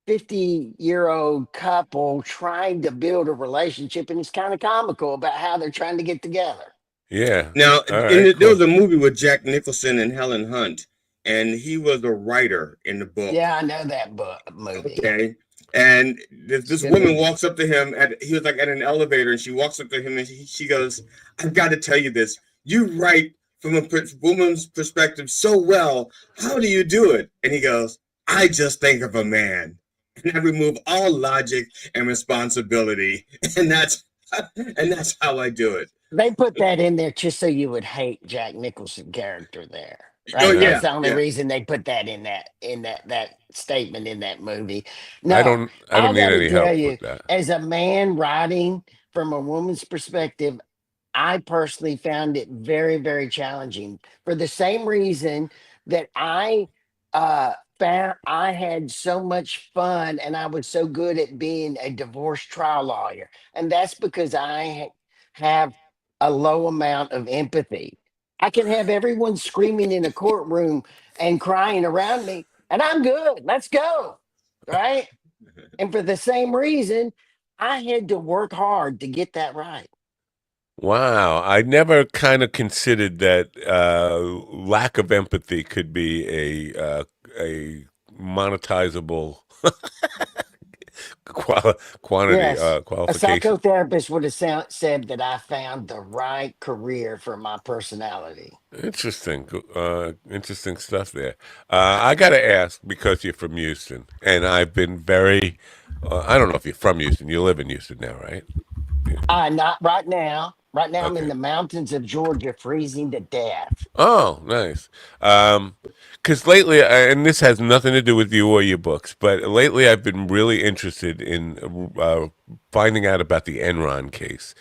50-year-old couple trying to build a relationship and it's kind of comical about how they're trying to get together. Yeah. Now, All right. there Cool. was a movie with Jack Nicholson and Helen Hunt, and he was a writer in the book. Yeah, I know that movie. Okay. And It's a this good woman movie. walks up to him he was like at an elevator, and she walks up to him and she goes, I've got to tell you this. You write from a woman's perspective so well. How do you do it? And he goes, I just think of a man, and I remove all logic and responsibility, and that's how I do it. They put that in there just so you would hate Jack Nicholson character there, Oh right? That's yeah, the only yeah. reason they put that in that statement in that movie. I No, don't I I don't need got to any tell help you, with that. as a man writing from a woman's perspective, I personally found it very, very challenging for the same reason that found I had so much fun and I was so good at being a divorce trial lawyer. And that's because have a low amount of empathy. I can have everyone screaming in a courtroom and crying around me, and I'm good. Let's go. Right. And for the same reason, I had to work hard to get that right. Wow, I never kind of considered that lack of empathy could be a monetizable quantity Yes, a qualification. psychotherapist would have said that I found the right career for my personality. Interesting, interesting stuff there. I got to ask because you're from Houston, and I've been very. I don't know if you're from Houston. You live in Houston now, right? Not right now. Right now, I'm in Okay. the mountains of Georgia, freezing to death. Oh, nice. Because lately, and this has nothing to do with you or your books, but lately I've been really interested in finding out about the Enron case,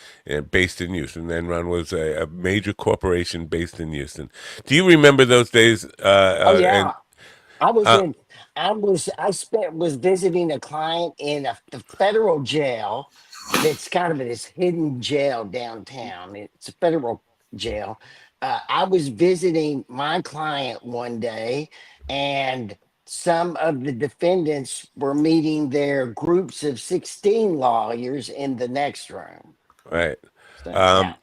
based in Houston. Enron was a major corporation based in Houston. Do you remember those days? Oh And yeah, I was uh, in. I spent was visiting a client in the federal jail. That's kind of this hidden jail downtown. It's a federal jail. I was visiting my client one day, and some of the defendants were meeting their groups of 16 lawyers in the next room. right. So yeah,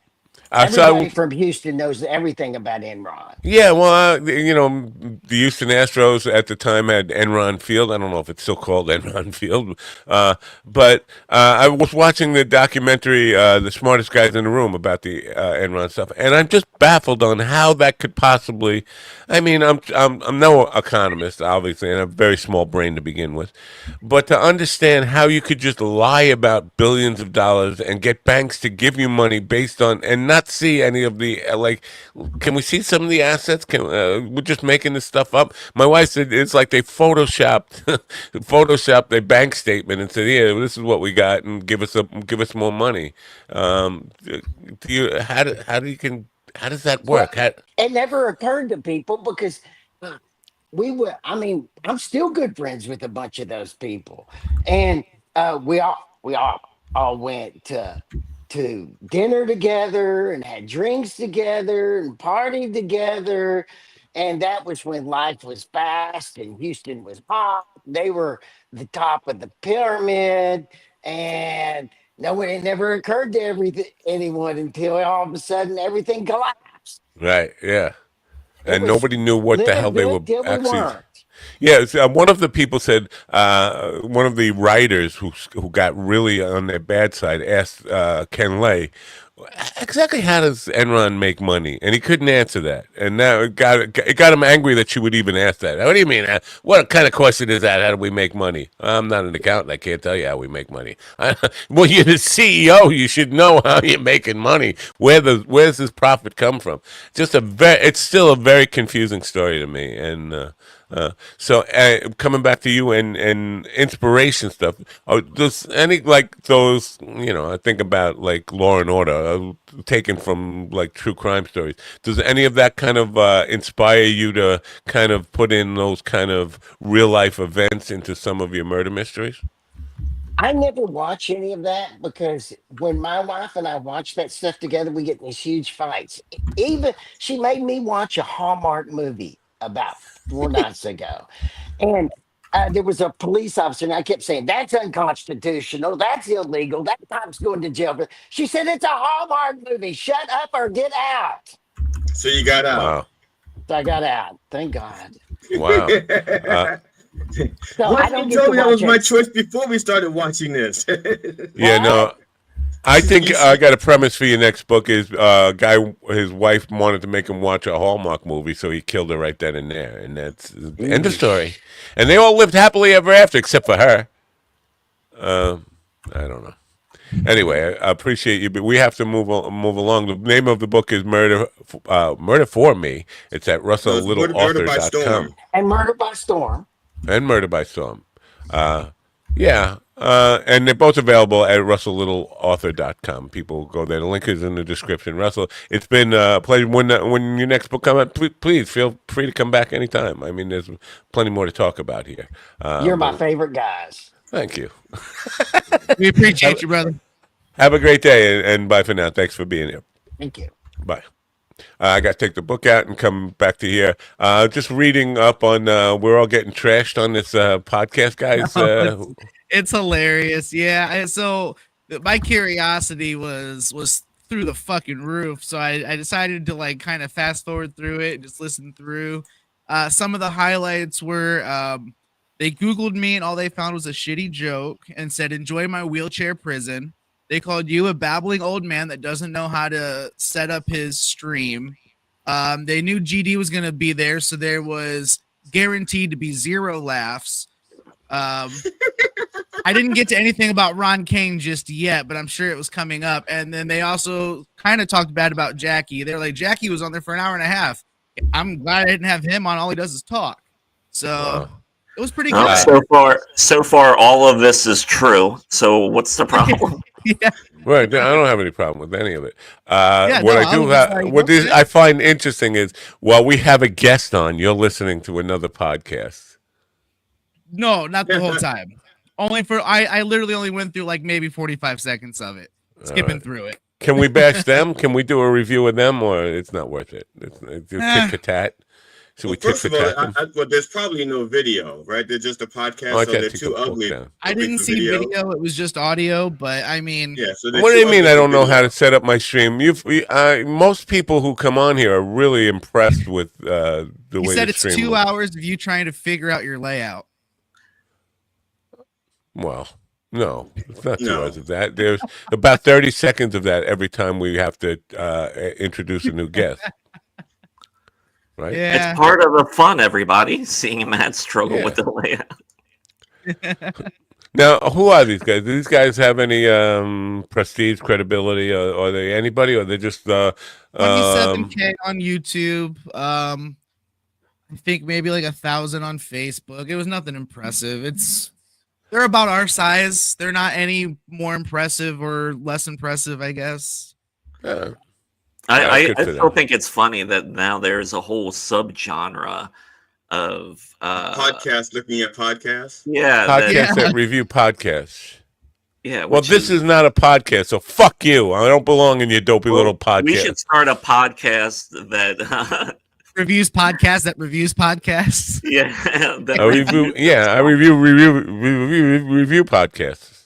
Um, so everybody from Houston knows everything about Enron. Yeah, well, the Houston Astros at the time had Enron Field. I don't know if it's still called Enron Field, but I was watching the documentary, "The Smartest Guys in the Room," about the Enron stuff, and I'm just baffled on how that could possibly. I mean, I'm no economist, obviously, and I have a very small brain to begin with, but to understand how you could just lie about billions of dollars and get banks to give you money based on and not see any of the like. Can we see some of the assets? We're just making this stuff up. My wife said it's like they photoshopped a bank statement and said, "Yeah, this is what we got, and give us more money." Do you how does that Well, work? How, it never occurred to people because uh, I'm still good friends with a bunch of those people, and we all went to dinner together and had drinks together and partied together. And that was when life was fast and Houston was hot. They were the top of the pyramid. And no, it never occurred to anyone until all of a sudden everything collapsed. right? Yeah. It And was nobody knew what the hell living they were good till we actually. weren't. Yeah, one of the people said one of the writers who got really on their bad side asked Ken Lay exactly how does Enron make money, and he couldn't answer that, and now it got him angry that she would even ask that. What do you mean? What kind of question is that? How do we make money? I'm not an accountant. I can't tell you how we make money. Well, you're the CEO. You should know how you're making money. Where's this profit come from? It's still a very confusing story to me, and. Coming back to you and inspiration stuff, does any like those, I think about like Law and Order, taken from like true crime stories. Does any of that kind of inspire you to kind of put in those kind of real life events into some of your murder mysteries? I never watch any of that because when my wife and I watch that stuff together, we get in these huge fights. Even she made me watch a Hallmark movie about 4 nights ago. And there was a police officer, and I kept saying, "That's unconstitutional. That's illegal. That cop's going to jail." But she said, "It's a Hallmark movie. Shut up or get out." So you got out. Wow. So I got out. Thank God. Wow. So Why I didn't don't you get tell to me that watch was my it. choice before we started watching this? Yeah, What? no. I think I got a premise for your next book. Is his wife wanted to make him watch a Hallmark movie, so he killed her right then and there, and that's end of story. And they all lived happily ever after, except for her. I don't know. Anyway, I appreciate you, but we have to move along. The name of the book is Murder for Me. It's at russelllittleauthor.com. And Murder by Storm. And Murder by Storm. And they're both available at russelllittleauthor.com. People go there. The link is in the description. Russell, it's been a pleasure. When your next book comes out, please feel free to come back anytime. I mean, there's plenty more to talk about here. You're my favorite guys. Thank you. We appreciate you, brother. Have a great day, and bye for now. Thanks for being here. Thank you. Bye. I got to take the book out and come back to here. Just reading up on, we're all getting trashed on this podcast, guys. It's hilarious. Yeah. So my curiosity was through the fucking roof. So I decided to like kind of fast forward through it and just listen through. Some of the highlights were they Googled me and all they found was a shitty joke and said, "Enjoy my wheelchair prison." They called you a babbling old man that doesn't know how to set up his stream. They knew GD was going to be there, so there was guaranteed to be 0 laughs. I didn't get to anything about Ron Kane just yet, but I'm sure it was coming up. And then they also kind of talked bad about Jackie. They're like, Jackie was on there for an hour and a half. I'm glad I didn't have him on. All he does is talk. So it was pretty good. So far, all of this is true. So what's the problem? Yeah. Right, I don't have any problem with any of it. What I find interesting is while we have a guest on, you're listening to another podcast. No, not the whole time. Only for I literally only went through like maybe 45 seconds of it, skipping through it. Can we bash them? Can we do a review of them, or it's not worth it? It's tit for tat. So first of all, there's probably no video, right? They're just a podcast, so they're too ugly. I didn't see video; it was just audio. But I mean, So what do you mean? I don't know how to set up my stream. Most people who come on here are really impressed with the way. You said the it's stream 2 looks. hours of you trying to figure out your layout. Well, no, it's not 2 hours of that. There's about 30 seconds of that every time we have to introduce a new guest. Right? Yeah. It's part of the fun, everybody, seeing Matt struggle with the layout. Now, who are these guys? Do these guys have any prestige, credibility, or are they anybody, or they're just 27K on YouTube. I think maybe like 1,000 on Facebook. It was nothing impressive. They're about our size. They're not any more impressive or less impressive, I guess. Yeah. I still think it's funny that now there's a whole subgenre of podcasts looking at podcasts. Yeah, podcasts that review podcasts. Yeah. Well, this is not a podcast, so fuck you. I don't belong in your dopey little podcast. We should start a podcast that reviews podcasts that reviews podcasts. Yeah, I review podcasts.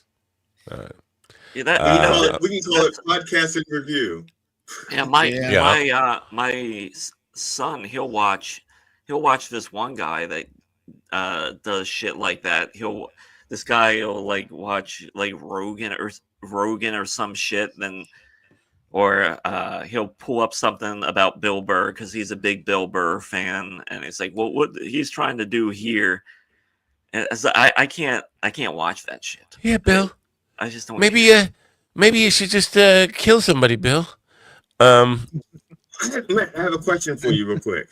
We can call it podcast and review. Yeah, my son, he'll watch this one guy that does shit like that. This guy will like watch like Rogan or some shit, or he'll pull up something about Bill Burr because he's a big Bill Burr fan, and it's like, well, what he's trying to do here. And I can't watch that shit. Yeah, Bill. I just don't. Maybe you should just kill somebody, Bill. I have a question for you, real quick.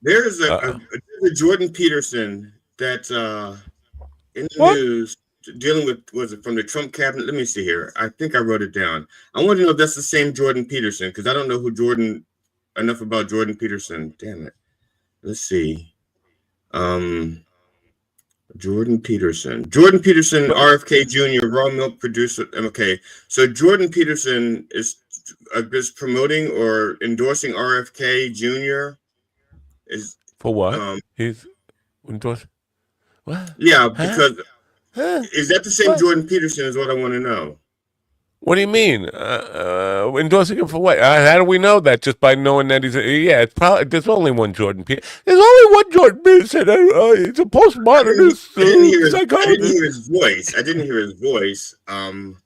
There's a Jordan Peterson that's in the news dealing with, was it from the Trump cabinet? Let me see here. I think I wrote it down. I want to know if that's the same Jordan Peterson, because I don't know enough about Jordan Peterson. Damn it. Let's see. Jordan Peterson, RFK Jr., raw milk producer. Okay, so Jordan Peterson is promoting or endorsing RFK Jr. Is for what? He's endorsing what? Yeah, because is that the same Jordan Peterson? Is what I want to know. What do you mean? Endorsing him for what? How do we know that? Just by knowing that he's it's probably there's only one Jordan Peterson. There's only one Jordan Peterson. He's a postmodernist psychologist. I didn't hear his voice. And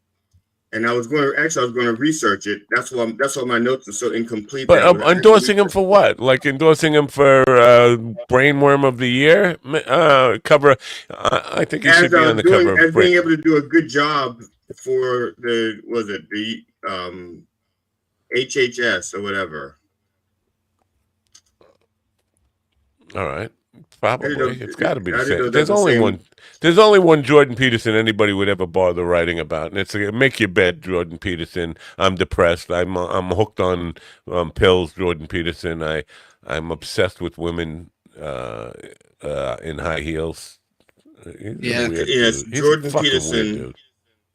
And I was going to research it. That's why my notes are so incomplete. But endorsing him for what? Like endorsing him for Brainworm of the Year cover? I think he should be on the cover of being able to do a good job for the HHS or whatever. All right, probably it's got to be the same. There's only one Jordan Peterson anybody would ever bother writing about, and it's make your bed, Jordan Peterson. I'm depressed. I'm hooked on pills, Jordan Peterson. I'm obsessed with women in high heels. Yes, Jordan Peterson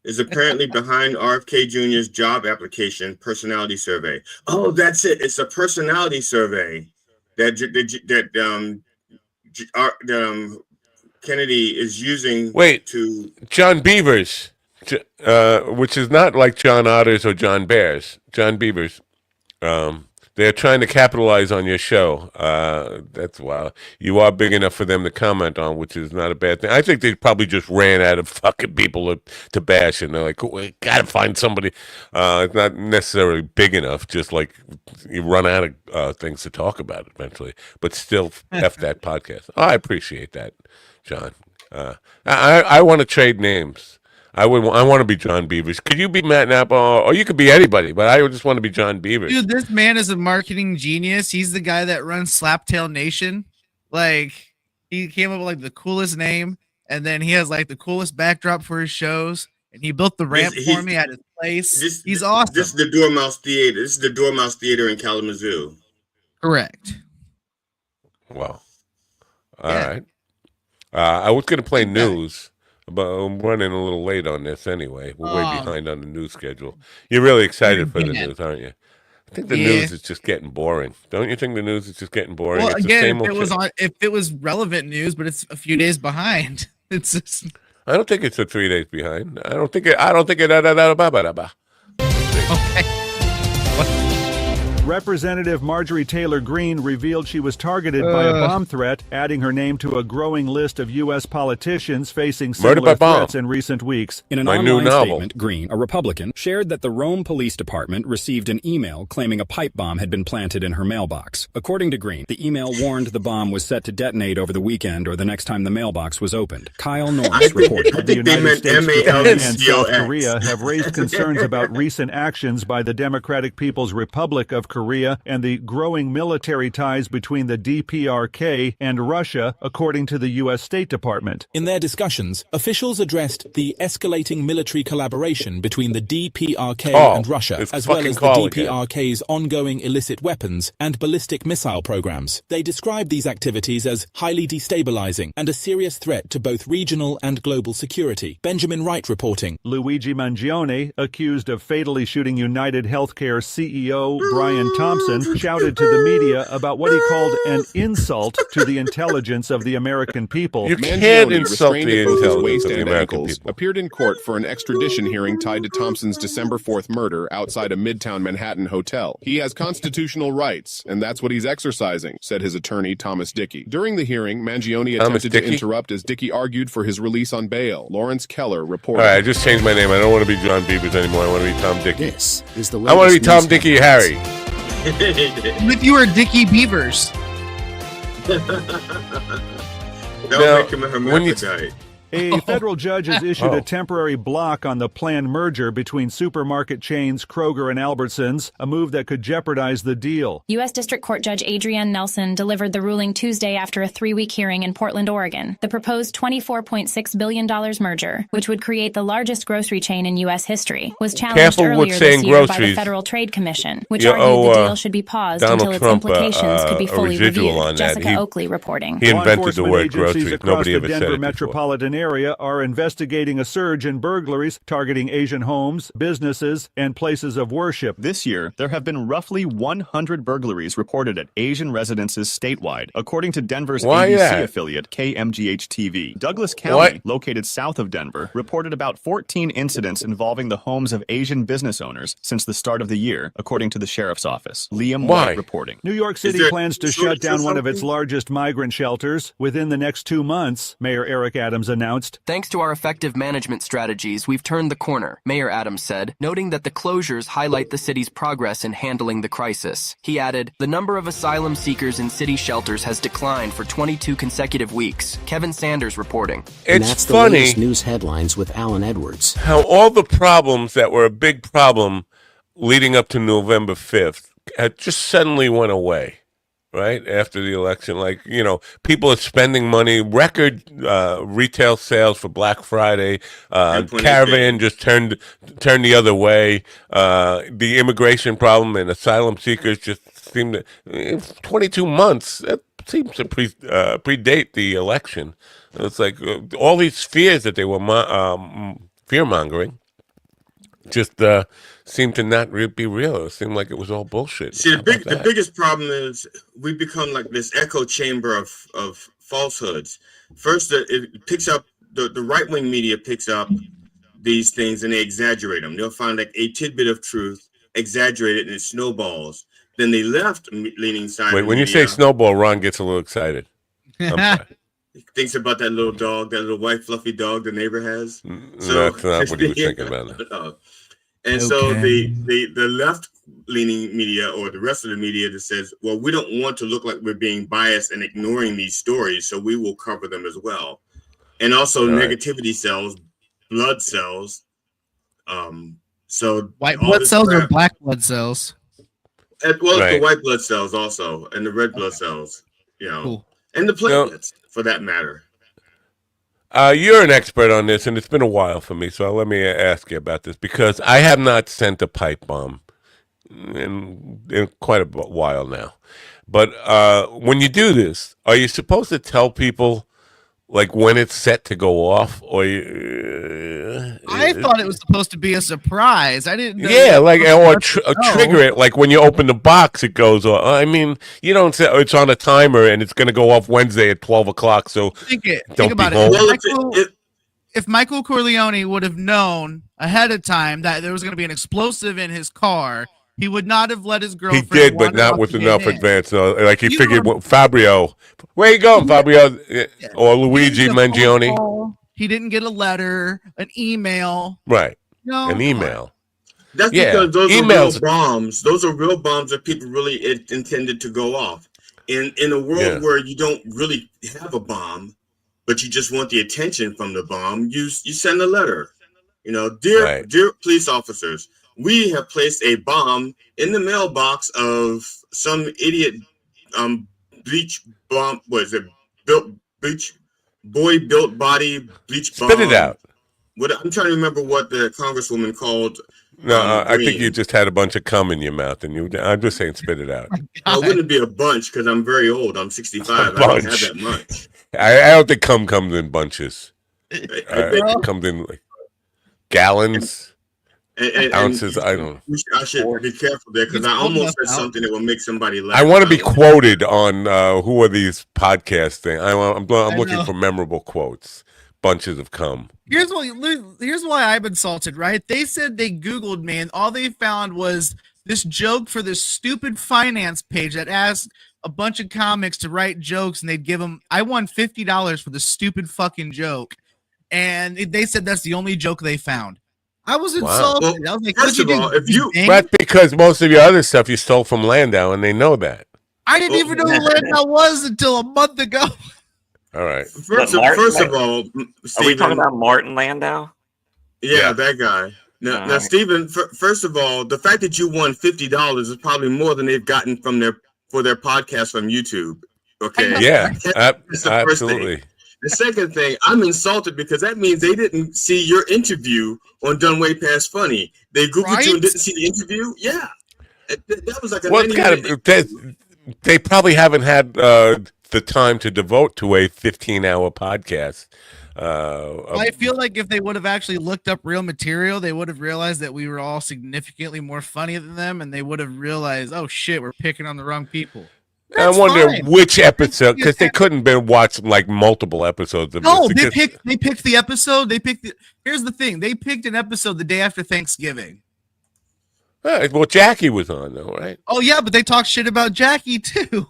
is apparently behind RFK Jr.'s job application personality survey. Oh, that's it. It's a personality survey that Kennedy is using. John Beavers, which is not like John Otters or John Bears. John Beavers. They're trying to capitalize on your show. That's why you are big enough for them to comment on, which is not a bad thing. I think they probably just ran out of fucking people to bash, and they're like, we gotta find somebody. It's not necessarily big enough, just like you run out of things to talk about eventually. But still, F that podcast. Oh, I appreciate that, John. I want to trade names. I want to be John Beavers. Could you be Matt Napa, or you could be anybody? But I just want to be John Beavers. Dude, this man is a marketing genius. He's the guy that runs Slaptail Nation. Like, he came up with like the coolest name, and then he has like the coolest backdrop for his shows. And he built the ramp for me at his place. He's awesome. This is the Dormouse Theater. This is the Dormouse Theater in Kalamazoo. Correct. Wow. All right. I was going to play news. But I'm running a little late on this anyway. We're way behind on the news schedule. You're really excited for the news, aren't you? I think the news is just getting boring. Don't you think the news is just getting boring? Well, it's again, if it was relevant news, but it's a few days behind. It's just... I don't think it's 3 days behind. I don't think it. Okay. Representative Marjorie Taylor Greene revealed she was targeted by a bomb threat, adding her name to a growing list of U.S. politicians facing similar threats in recent weeks. In an online statement, Greene, a Republican, shared that the Rome Police Department received an email claiming a pipe bomb had been planted in her mailbox. According to Greene, the email warned the bomb was set to detonate over the weekend or the next time the mailbox was opened. Kyle Norris reported. The United States, Japan, and South Korea have raised concerns about recent actions by the Democratic People's Republic of Korea and the growing military ties between the DPRK and Russia, according to the U.S. State Department. In their discussions, officials addressed the escalating military collaboration between the DPRK and Russia, as well as the DPRK's ongoing illicit weapons and ballistic missile programs. They described these activities as highly destabilizing and a serious threat to both regional and global security. Benjamin Wright reporting. Luigi Mangione, accused of fatally shooting United Healthcare CEO Brian Thompson, shouted to the media about what he called an insult to the intelligence of the American people. You can't insult the intelligence of the American people. Appeared in court for an extradition hearing tied to Thompson's December 4th murder outside a Midtown Manhattan hotel. He has constitutional rights, and that's what he's exercising, said his attorney, Thomas Dickey. During the hearing, Mangione attempted to interrupt as Dickey argued for his release on bail. Lawrence Keller reported. All right, I just changed my name. I don't want to be John Beavers anymore. I want to be Tom Dickey. This is the I want to be Tom Dickey Harry. If you were Dickie Beavers. That'll make him a hermaphrodite. A federal judge has issued a temporary block on the planned merger between supermarket chains Kroger and Albertsons, a move that could jeopardize the deal. U.S. District Court Judge Adrienne Nelson delivered the ruling Tuesday after a 3-week hearing in Portland, Oregon. The proposed $24.6 billion merger, which would create the largest grocery chain in U.S. history, was challenged earlier this year by the Federal Trade Commission, which argued the deal should be paused until its implications could be fully reviewed. Jessica Oakley reporting. He invented the word groceries. Nobody ever said it metropolitan area are investigating a surge in burglaries targeting Asian homes, businesses, and places of worship. This year, there have been roughly 100 burglaries reported at Asian residences statewide, according to Denver's ABC affiliate KMGH-TV. Douglas County, located south of Denver, reported about 14 incidents involving the homes of Asian business owners since the start of the year, according to the sheriff's office. Liam White reporting. New York City plans to shut down one of its largest migrant shelters within the next 2 months, Mayor Eric Adams announced announced, "Thanks to our effective management strategies, we've turned the corner," Mayor Adams said, noting that the closures highlight the city's progress in handling the crisis. He added, "The number of asylum seekers in city shelters has declined for 22 consecutive weeks." Kevin Sanders reporting. It's that's the funny latest news headlines with Alan Edwards. How all the problems that were a big problem leading up to November 5th had just suddenly went away. Right after the election, like, people are spending money, record retail sales for Black Friday. Caravan just turned the other way. The immigration problem and asylum seekers just seem to 22 months. That seems to predate the election. It's like all these fears that they were fear mongering just seemed to not be real. It seemed like it was all bullshit. See, the biggest problem is we become like this echo chamber of falsehoods. First, it picks up the right-wing media picks up these things and they exaggerate them. They'll find like a tidbit of truth, exaggerate it, and it snowballs. Then the left-leaning side. Wait, when you say snowball, Ron gets a little excited. I'm sorry. He thinks about that little dog, that little white fluffy dog the neighbor has. So that's not what he was thinking about. And so the left-leaning media or the rest of the media that says, well, we don't want to look like we're being biased and ignoring these stories, so we will cover them as well. And also negativity cells, blood cells. So white blood cells or black blood cells? The white blood cells also, and the red blood cells, Cool. And the platelets, for that matter. You're an expert on this, and it's been a while for me, so let me ask you about this, because I have not sent a pipe bomb in quite a while now. But when you do this, are you supposed to tell people, like, when it's set to go off? Or I thought it was supposed to be a surprise. I didn't know. Yeah, like, or trigger it, like when you open the box, it goes off. I mean, you don't say it's on a timer and it's going to go off Wednesday at 12 o'clock, so think don't about be home. it. If Michael Corleone would have known ahead of time that there was going to be an explosive in his car, he would not have let his girlfriend. He did, but not with enough advance. No, like he figured, Fabio, where you going, Fabio? Or Luigi Mangione? He didn't get a letter, an email. Right. No, an email. That's because those are real bombs. Those are real bombs that people really intended to go off. In a world where you don't really have a bomb, but you just want the attention from the bomb, you send a letter. Dear police officers, we have placed a bomb in the mailbox of some idiot bleach bomb. What is it? Built body bleach bomb. Spit it out. I'm trying to remember what the congresswoman called. No, I think you just had a bunch of cum in your mouth, and I'm just saying, spit it out. Well, it wouldn't be a bunch because I'm very old. I'm 65. I don't have that much. I don't think cum comes in bunches. It comes in like gallons. And ounces, I don't know. I should be careful there because I almost said something that will make somebody laugh. I want to be quoted on who are these podcast things. I'm looking for memorable quotes. Bunches of cum. Here's why I've been salted, right? They said they Googled me and all they found was this joke for this stupid finance page that asked a bunch of comics to write jokes and they'd give them. I won $50 for the stupid fucking joke. And they said that's the only joke they found. I was insulted. Well, I was like, first of all, that's because most of your other stuff you stole from Landau, and they know that. I didn't even know who Landau was until a month ago. All right. First of all, Steven, are we talking about Martin Landau? Yeah, that guy. Now, Steven, first of all, the fact that you won $50 is probably more than they've gotten for their podcast from YouTube. Okay. Yeah, that's the first absolutely. thing. The second thing, I'm insulted because that means they didn't see your interview on Done Way Past Funny. They Googled you and didn't see the interview? Yeah. That was like a they probably haven't had the time to devote to a 15-hour podcast. I feel like if they would have actually looked up real material, they would have realized that we were all significantly more funny than them, and they would have realized, oh shit, we're picking on the wrong people. That's I wonder which episode, because they couldn't been watching like multiple episodes of this. They picked the episode. Here's the thing. They picked an episode the day after Thanksgiving. Well, Jackie was on though, right? Oh yeah, but they talked shit about Jackie too.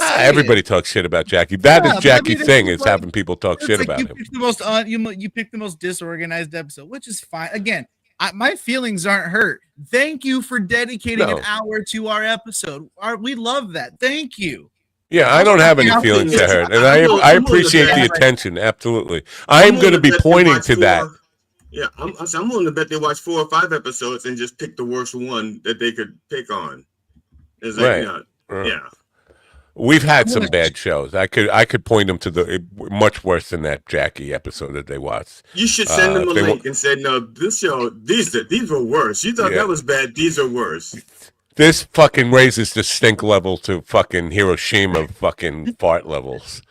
Everybody talks shit about Jackie. That is Jackie's thing, is having people talk shit about him. You picked the most disorganized episode, which is fine. Again, my feelings aren't hurt. Thank you for dedicating an hour to our episode. We love that. Thank you. Yeah, I don't have any feelings to hurt, and I appreciate the attention. Absolutely, I'm going to be pointing to that. Yeah, I'm willing to bet they watch 4 or 5 episodes and just pick the worst one that they could pick on. It's like, yeah. We've had some bad shows. I could point them to the much worse than that Jackie episode that they watched. You should send them a link and say, no, this show, these were worse. You thought that was bad. These are worse. This fucking raises the stink level to fucking Hiroshima fucking fart levels.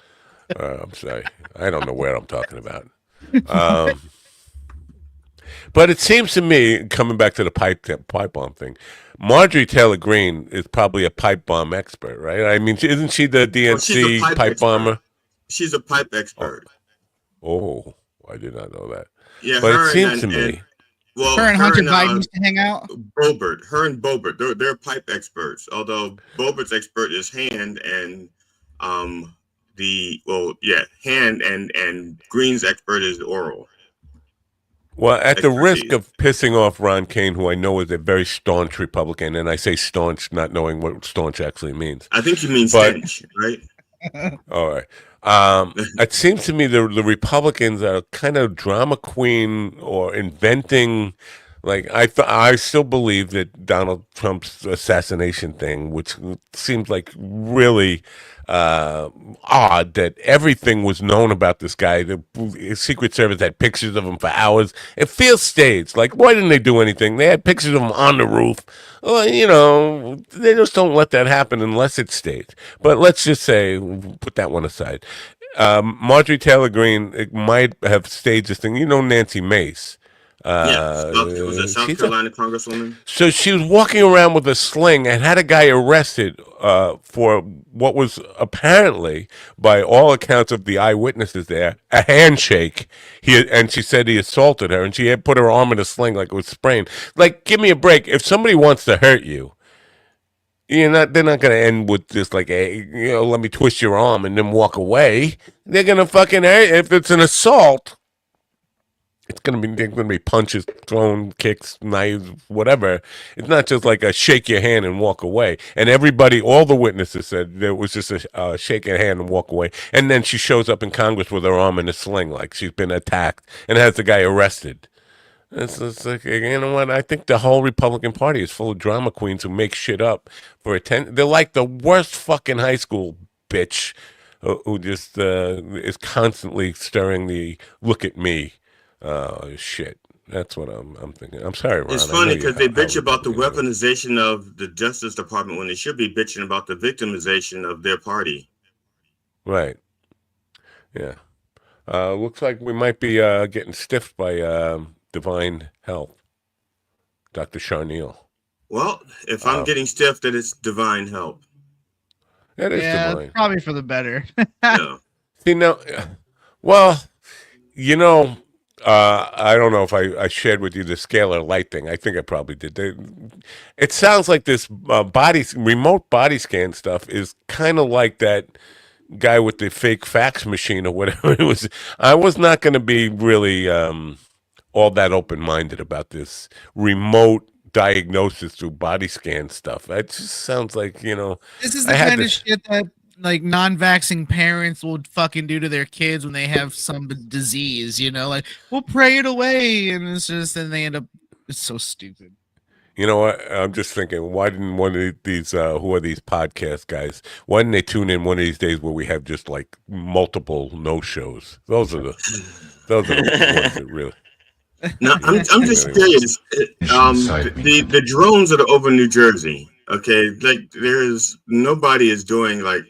I'm sorry. I don't know where I'm talking about. But it seems to me, coming back to the pipe bomb thing, Marjorie Taylor Greene is probably a pipe bomb expert, right? I mean, isn't she the DNC pipe bomber? She's a pipe expert. Oh, I did not know that. Yeah, but it seems to me. Well, her and Hunter Biden used to hang out. Her and Bobert, they're pipe experts. Although Bobert's expert is hand, and hand and Green's expert is oral. Well, at the risk of pissing off Ron Kane, who I know is a very staunch Republican, and I say staunch, not knowing what staunch actually means. I think you mean stench, right? All right. It seems to me the Republicans are kind of drama queen or inventing. Like I still believe that Donald Trump's assassination thing, which seems like really odd, that everything was known about this guy. The Secret Service had pictures of him for hours. It feels staged. Like, why didn't they do anything? They had pictures of him on the roof. Well, they just don't let that happen unless it's staged. But let's just say, put that one aside. Marjorie Taylor Greene might have staged this thing. Nancy Mace. Was a South Carolina congresswoman. So she was walking around with a sling and had a guy arrested for what was apparently, by all accounts of the eyewitnesses there, a handshake. And she said he assaulted her, and she had put her arm in a sling like it was sprained. Like, give me a break. If somebody wants to hurt you, they're not going to end with this like, hey, let me twist your arm and then walk away. They're going to fucking hurt. If it's an assault, it's going to be punches, thrown, kicks, knives, whatever. It's not just like a shake your hand and walk away. And all the witnesses said there was just a shake your hand and walk away. And then she shows up in Congress with her arm in a sling, like she's been attacked, and has the guy arrested. It's like, you know what? I think the whole Republican Party is full of drama queens who make shit up for attention. They're like the worst fucking high school bitch who just is constantly stirring the look at me. Shit. That's what I'm thinking. I'm sorry, Ron. It's funny because they bitch about the weaponization of the Justice Department when they should be bitching about the victimization of their party. Right. Yeah. Looks like we might be getting stiffed by Divine Health. Dr. Charneal. Well, if I'm getting stiffed, then it's Divine Help. That is divine. Probably for the better. Yeah. See, now, well, I don't know if I shared with you the scalar light thing. I think I probably did. It sounds like this remote body scan stuff is kind of like that guy with the fake fax machine or whatever it was. I was not going to be really all that open-minded about this remote diagnosis through body scan stuff. It just sounds like, This is the kind of shit that like non-vaxxing parents will fucking do to their kids when they have some disease, like we'll pray it away, and it's just, and they end up, it's so stupid. You know what? I'm just thinking, why didn't one of these, who are these podcast guys, why didn't they tune in one of these days where we have just like multiple no-shows? Those are the ones that really. No, I'm just curious. The drones that are over New Jersey, okay, like nobody is doing like.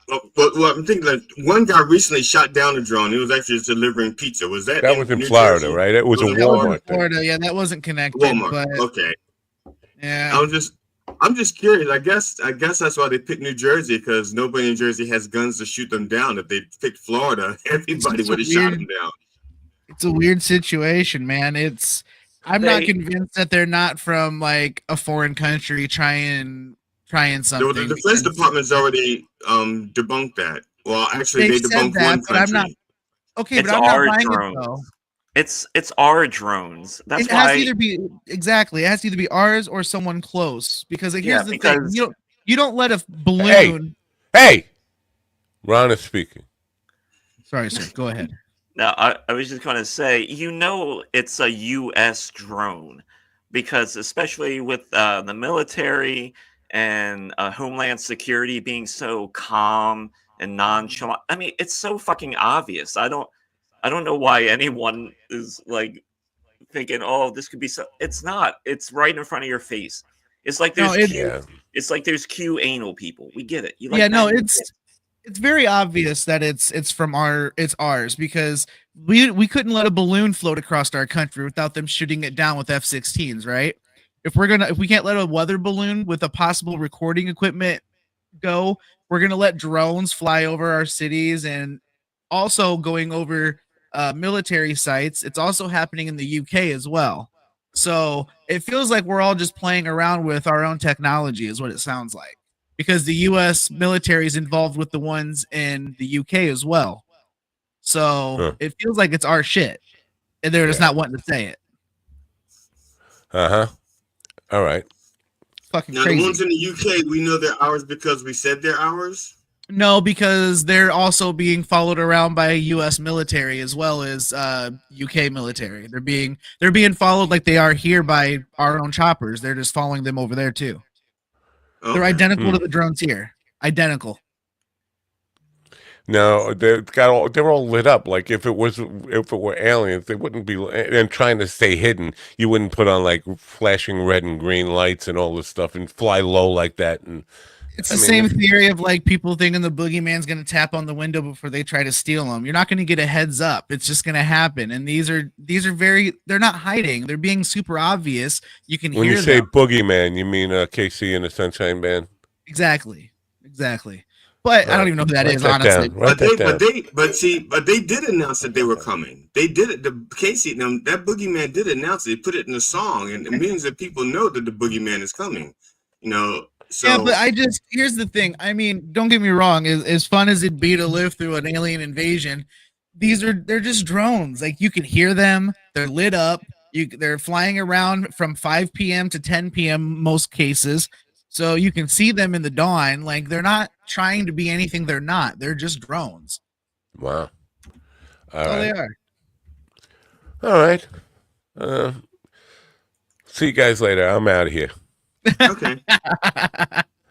But I'm thinking that one guy recently shot down a drone. He was actually just delivering pizza. Was that? That was in Florida, Jersey? Right? It was a Walmart. Florida, yeah, that wasn't connected. Walmart. But, okay. Yeah. I'm just curious. I guess that's why they picked New Jersey, because nobody in New Jersey has guns to shoot them down. If they picked Florida, everybody would have shot them down. It's a weird situation, man. I'm not convinced that they're not from like a foreign country trying trying something. The Defense Department's already debunked that. Well, actually, they debunked one country. But I'm not. Okay, It's but I'm not our buying drones. it though. It's our drones. That's it why has to either be exactly. It has to either be ours or someone close. Because here's the thing: you don't let a balloon. Hey, Ron is speaking. Sorry, sir. Go ahead. Now, I was just going to say, it's a U.S. drone because especially with the military and Homeland Security being so calm and nonchalant. I mean, it's so fucking obvious. I don't know why anyone is like thinking, oh, this could be so. It's not. It's right in front of your face. It's like there's it's like there's Q anal people. We get it. It's very obvious that it's ours because we couldn't let a balloon float across our country without them shooting it down with F-16s, right? If we can't let a weather balloon with a possible recording equipment go, we're gonna let drones fly over our cities and also going over military sites. It's also happening in the UK as well. So it feels like we're all just playing around with our own technology, is what it sounds like. Because the U.S. military is involved with the ones in the U.K. as well. So it feels like it's our shit. And they're just not wanting to say it. Uh-huh. All right. Fucking now, crazy. The ones in the U.K., we know they're ours because we said they're ours? No, because they're also being followed around by U.S. military as well as U.K. military. They're being followed like they are here by our own choppers. They're just following them over there, too. Okay. They're identical to the drones here. Identical. No, they're all lit up. Like if it were aliens, they wouldn't be. And trying to stay hidden, you wouldn't put on like flashing red and green lights and all this stuff and fly low like that. And it's the same theory of like people thinking the boogeyman's going to tap on the window before they try to steal them. You're not going to get a heads up. It's just going to happen. And these are they're not hiding. They're being super obvious. You can hear them. When you say boogeyman, you mean KC and the Sunshine Band? Exactly. But I don't even know who that is, honestly. But they did announce that they were coming. They did it. The Casey, that boogeyman did announce it. They put it in the song, and it means that people know that the boogeyman is coming. So, yeah, but here's the thing. I mean, don't get me wrong. As fun as it'd be to live through an alien invasion, they're just drones. Like you can hear them. They're lit up. They're flying around from 5 p.m. to 10 p.m. most cases. So you can see them in the dawn. Like they're not trying to be anything they're not. They're just drones. Wow. That's all they are. All right. See you guys later. I'm out of here. Okay.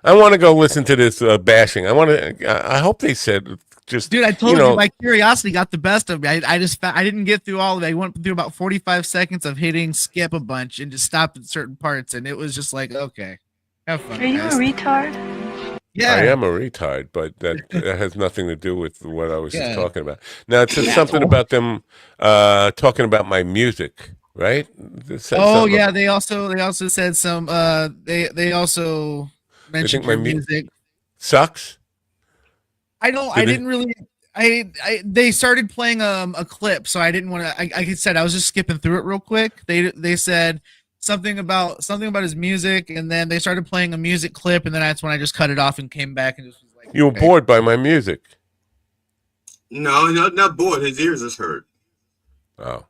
I want to go listen to this bashing. I hope they said just. Dude, I told you my curiosity got the best of me. I didn't get through all of it. I went through about 45 seconds of hitting skip a bunch and just stopped at certain parts, and it was just like, okay, have fun. Are you a retard? Yeah, I am a retard, but that has nothing to do with what I was just talking about. Now it's just something about them talking about my music. Right? Yeah. They also said some. They also mentioned your music sucks. Didn't really. They started playing a clip, so I didn't want to. I said I was just skipping through it real quick. They said something about his music, and then they started playing a music clip, and then that's when I just cut it off and came back and just was like, you were bored by my music. No, not bored. His ears is hurt. Oh.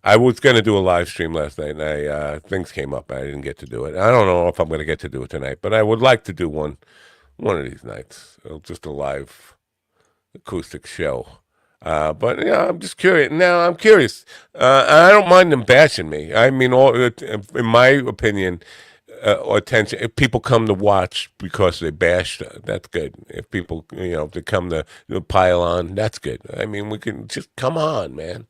I was going to do a live stream last night, and things came up. I didn't get to do it. I don't know if I'm going to get to do it tonight, but I would like to do one of these nights. Just a live acoustic show. But yeah, I'm just curious. Now I'm curious. I don't mind them bashing me. I mean, in my opinion, attention. If people come to watch because they bashed, that's good. If people, if they come to pile on, that's good. I mean, we can just come on, man.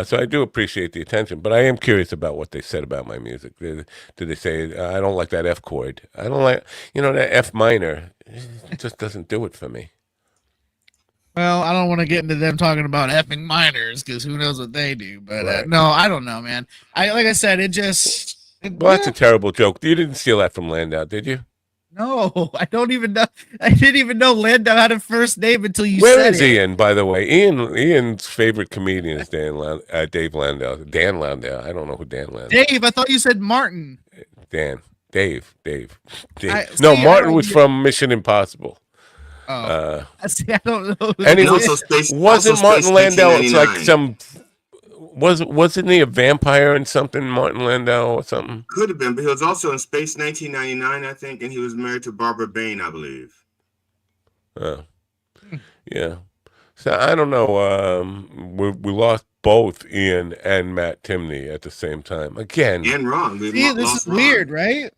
So I do appreciate the attention, but I am curious about what they said about my music. Did they say I don't like that F chord? I don't like, that F minor. It just doesn't do it for me. Well, I don't want to get into them talking about effing minors because who knows what they do. But right. No, I don't know, man. Like I said, it just. Well, that's a terrible joke. You didn't steal that from Landau, did you? No, I don't even know. I didn't even know Landau had a first name until you said it. Where is Ian, by the way? Ian's favorite comedian is Dave Landau. Dan Landau. I don't know who Dan Landau is. Dave, I thought you said Martin. Dan. Dave. No, Martin was from Mission Impossible. See, I don't know. And he wasn't Martin Landau. It's like some. Wasn't he a vampire in something, Martin Landau or something? Could have been, but he was also in Space 1999, I think, and he was married to Barbara Bain, I believe. Oh, yeah. So I don't know. We lost both Ian and Matt Timney at the same time. Again. And Ron. See, this is weird, right?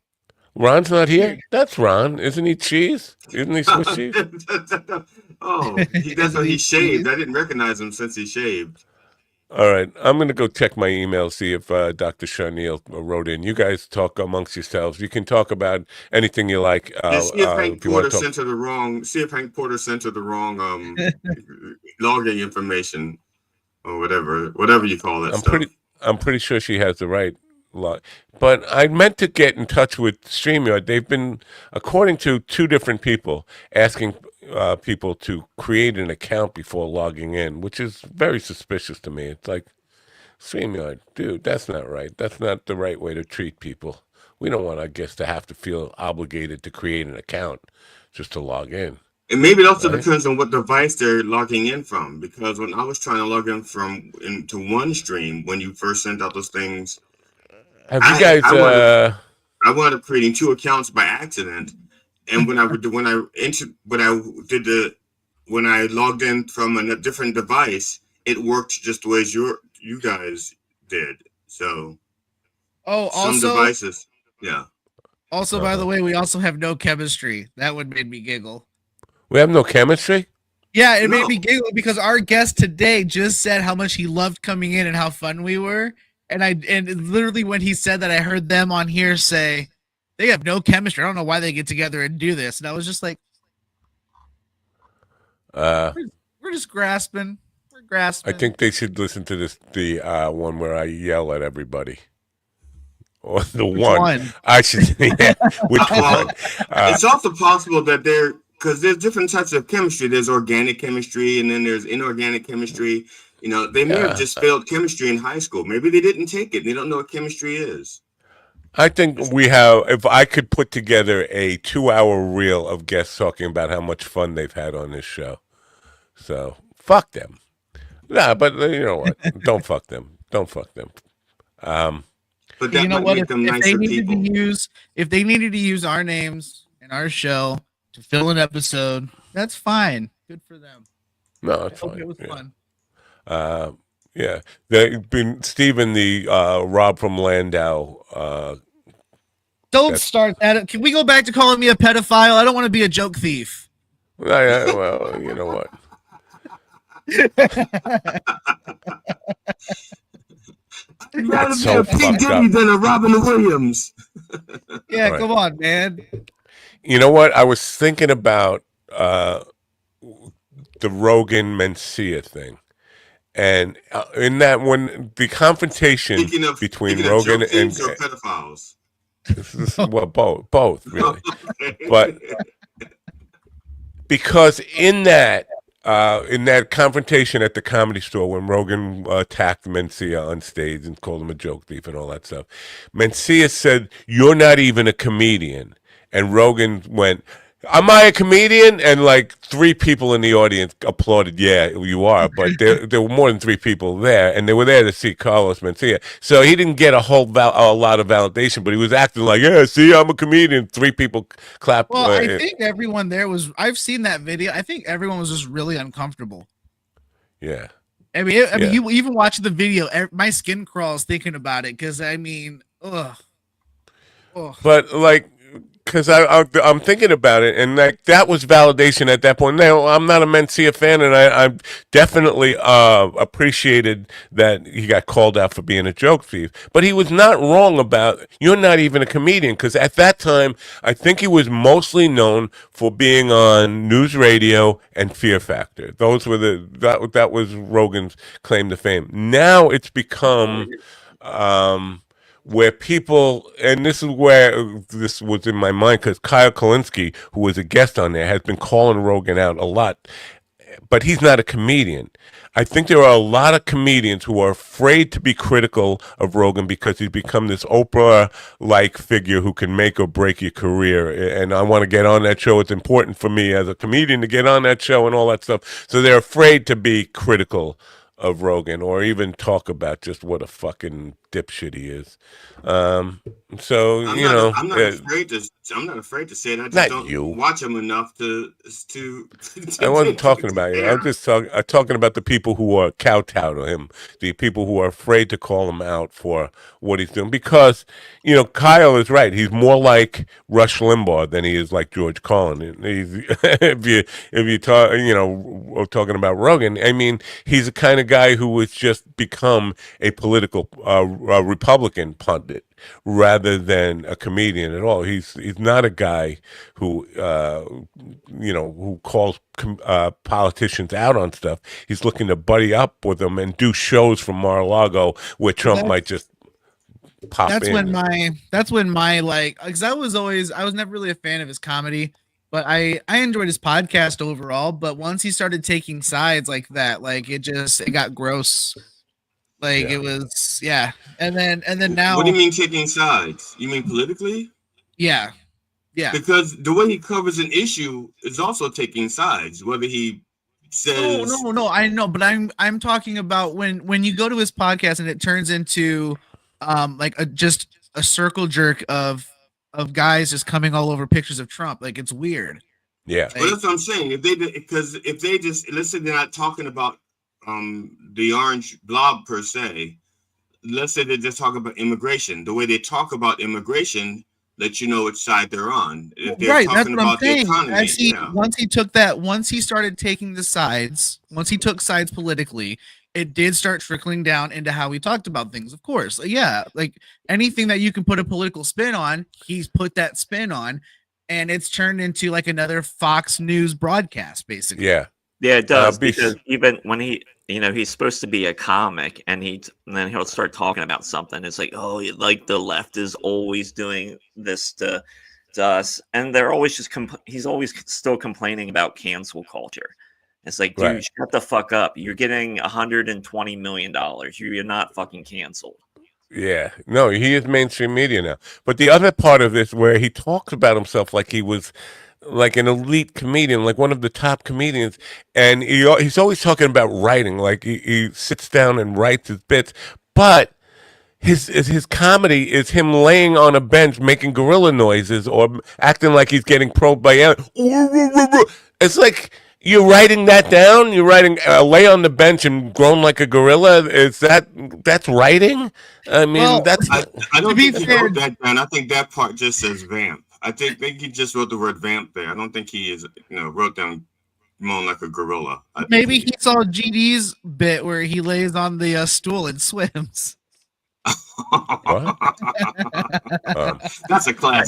Ron's not here? That's Ron. Isn't he cheese? Isn't he Swiss cheese? That's why he shaved. I didn't recognize him since he shaved. All right. I'm going to go check my email, see if Dr. Charneil wrote in. You guys talk amongst yourselves. You can talk about anything you like. See if Hank Porter sent her the wrong login information or whatever you call that I'm pretty sure she has the right log. But I meant to get in touch with StreamYard. They've been, according to two different people, asking people to create an account before logging in, which is very suspicious to me. It's like, StreamYard, dude, that's not right. That's not the right way to treat people. We don't want our guests to have to feel obligated to create an account just to log in. And maybe it also depends on what device they're logging in from, because when I was trying to log in into OneStream, when you first sent out those things, have you guys? I wound up creating two accounts by accident, and when I logged in from a different device, it worked just the way as you guys did. So, some devices, yeah. Also, by the way, we also have no chemistry. That one made me giggle. We have no chemistry? Yeah, it made me giggle because our guest today just said how much he loved coming in and how fun we were. And literally when he said that, I heard them on here say they have no chemistry. I don't know why they get together and do this. And I was just like, we're just grasping. We're grasping. I think they should listen to the one where I yell at everybody. Or the one I should say, yeah, which one? It's also possible that because there's different types of chemistry. There's organic chemistry, and then there's inorganic chemistry. You know, they may have just failed chemistry in high school. Maybe they didn't take it. They don't know what chemistry is. I think if I could put together a 2-hour reel of guests talking about how much fun they've had on this show. So, fuck them. Nah, but you know what? Don't fuck them. Don't fuck them. But you know what? If they needed to use our names and our show to fill an episode, that's fine. Good for them. No, it's fine. It was fun. Yeah, they've been Stephen, the Rob from Landau. Don't start that. Can we go back to calling me a pedophile? I don't want to be a joke thief. Well, you know what? I'd rather be a P. Diddy than a Robin Williams. Yeah, right. Come on, man. You know what? I was thinking about the Rogan Mencia thing. And in that, when the confrontation between Rogan and pedophiles. Well, both really. But because in that confrontation at the Comedy Store when Rogan attacked Mencia on stage and called him a joke thief and all that stuff, Mencia said, "You're not even a comedian," and Rogan went, "Am I a comedian?" And like 3 people in the audience applauded. Yeah, you are. But there were more than 3 people there, and they were there to see Carlos Mencia. So he didn't get a lot of validation, but he was acting like, "Yeah, see, I'm a comedian." 3 people clapped. Well, I think everyone there was. I've seen that video. I think everyone was just really uncomfortable. Yeah. I mean, you even watching the video, my skin crawls thinking about it because I mean, ugh. But like. Because I'm thinking about it, and that was validation at that point. Now, I'm not a Mencia fan, and I definitely appreciated that he got called out for being a joke thief. But he was not wrong about, you're not even a comedian, because at that time, I think he was mostly known for being on news radio and Fear Factor. Those were that was Rogan's claim to fame. Now it's become... where people, and this is where this was in my mind, because Kyle Kalinske, who was a guest on there, has been calling Rogan out a lot, but he's not a comedian. I think there are a lot of comedians who are afraid to be critical of Rogan because he's become this Oprah-like figure who can make or break your career. And I want to get on that show. It's important for me as a comedian to get on that show and all that stuff. So they're afraid to be critical of Rogan or even talk about just what a fucking dipshit he is. So I'm not afraid to say it. I just don't watch him enough to I wasn't talking about you. I'm just talking about the people who are kowtow to him, the people who are afraid to call him out for what he's doing. Because Kyle is right. He's more like Rush Limbaugh than he is like George Carlin. If you talk, talking about Rogan, I mean, he's the kind of guy who has just become a political Republican pundit rather than a comedian at all. He's not a guy who who calls politicians out on stuff. He's looking to buddy up with them and do shows from Mar-a-Lago where Trump might just pop in. That's when my like, because I was never really a fan of his comedy, but I enjoyed his podcast overall. But once he started taking sides like that, like it got gross. Like it was, and then now. What do you mean taking sides? You mean politically? Yeah. Because the way he covers an issue is also taking sides. Whether he says no, I know, but I'm talking about when you go to his podcast and it turns into like just a circle jerk of guys just coming all over pictures of Trump. Like it's weird. Yeah. Well, that's what I'm saying. If they just let's say they're not talking about the orange blob per se, let's say they just talk about immigration. The way they talk about immigration lets you know which side they're on. If they're talking about the economy, once he started taking the sides, once he took sides politically, it did start trickling down into how he talked about things. Of course, like anything that you can put a political spin on, he's put that spin on, and it's turned into like another Fox News broadcast, basically. Yeah. Yeah, it does, because even when he's supposed to be a comic, and then he'll start talking about something. It's like, oh, like the left is always doing this to us, and they're always he's always still complaining about cancel culture. It's like, dude, shut the fuck up. You're getting $120 million. You're not fucking canceled. Yeah, no, he is mainstream media now. But the other part of this, where he talks about himself like he was like an elite comedian, like one of the top comedians, and he's always talking about writing, like he sits down and writes his bits, but his comedy is him laying on a bench making gorilla noises or acting like he's getting probed by animals. It's like, you're writing that down? You're writing lay on the bench and groan like a gorilla? That's writing? I mean, I don't think he wrote that down. I think that part just says vamp. I think he just wrote the word vamp there. I don't think he wrote down moan like a gorilla. Maybe he saw GD's bit where he lays on the stool and swims. That's a classic.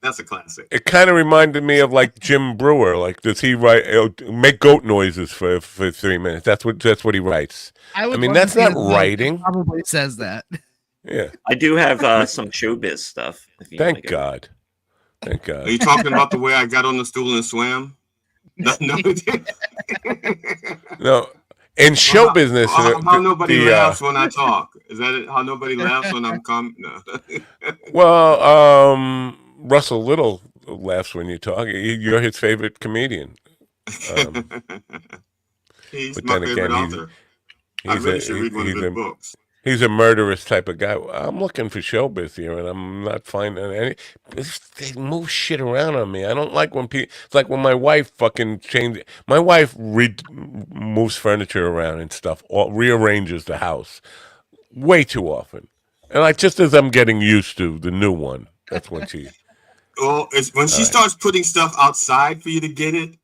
That's a classic. It kind of reminded me of like Jim Brewer. Like, does he make goat noises for 3 minutes? That's what he writes. I mean, that's not writing. Probably says that. Yeah, I do have some showbiz stuff. Thank God. Thank God. Are you talking about the way I got on the stool and swam? No. No. In show business, how nobody laughs when I talk. Is that it? How nobody laughs when I'm No. Well, Russell Little laughs when you talk. You're his favorite comedian. He's my favorite author. I really should read one of his books. He's a murderous type of guy. I'm looking for showbiz here, and I'm not finding any. They move shit around on me. I don't like when people. It's like when my wife fucking changes. My wife moves furniture around and stuff, or rearranges the house way too often. And like, just as I'm getting used to the new one, that's when she. Well, it's when she starts putting stuff outside for you to get it.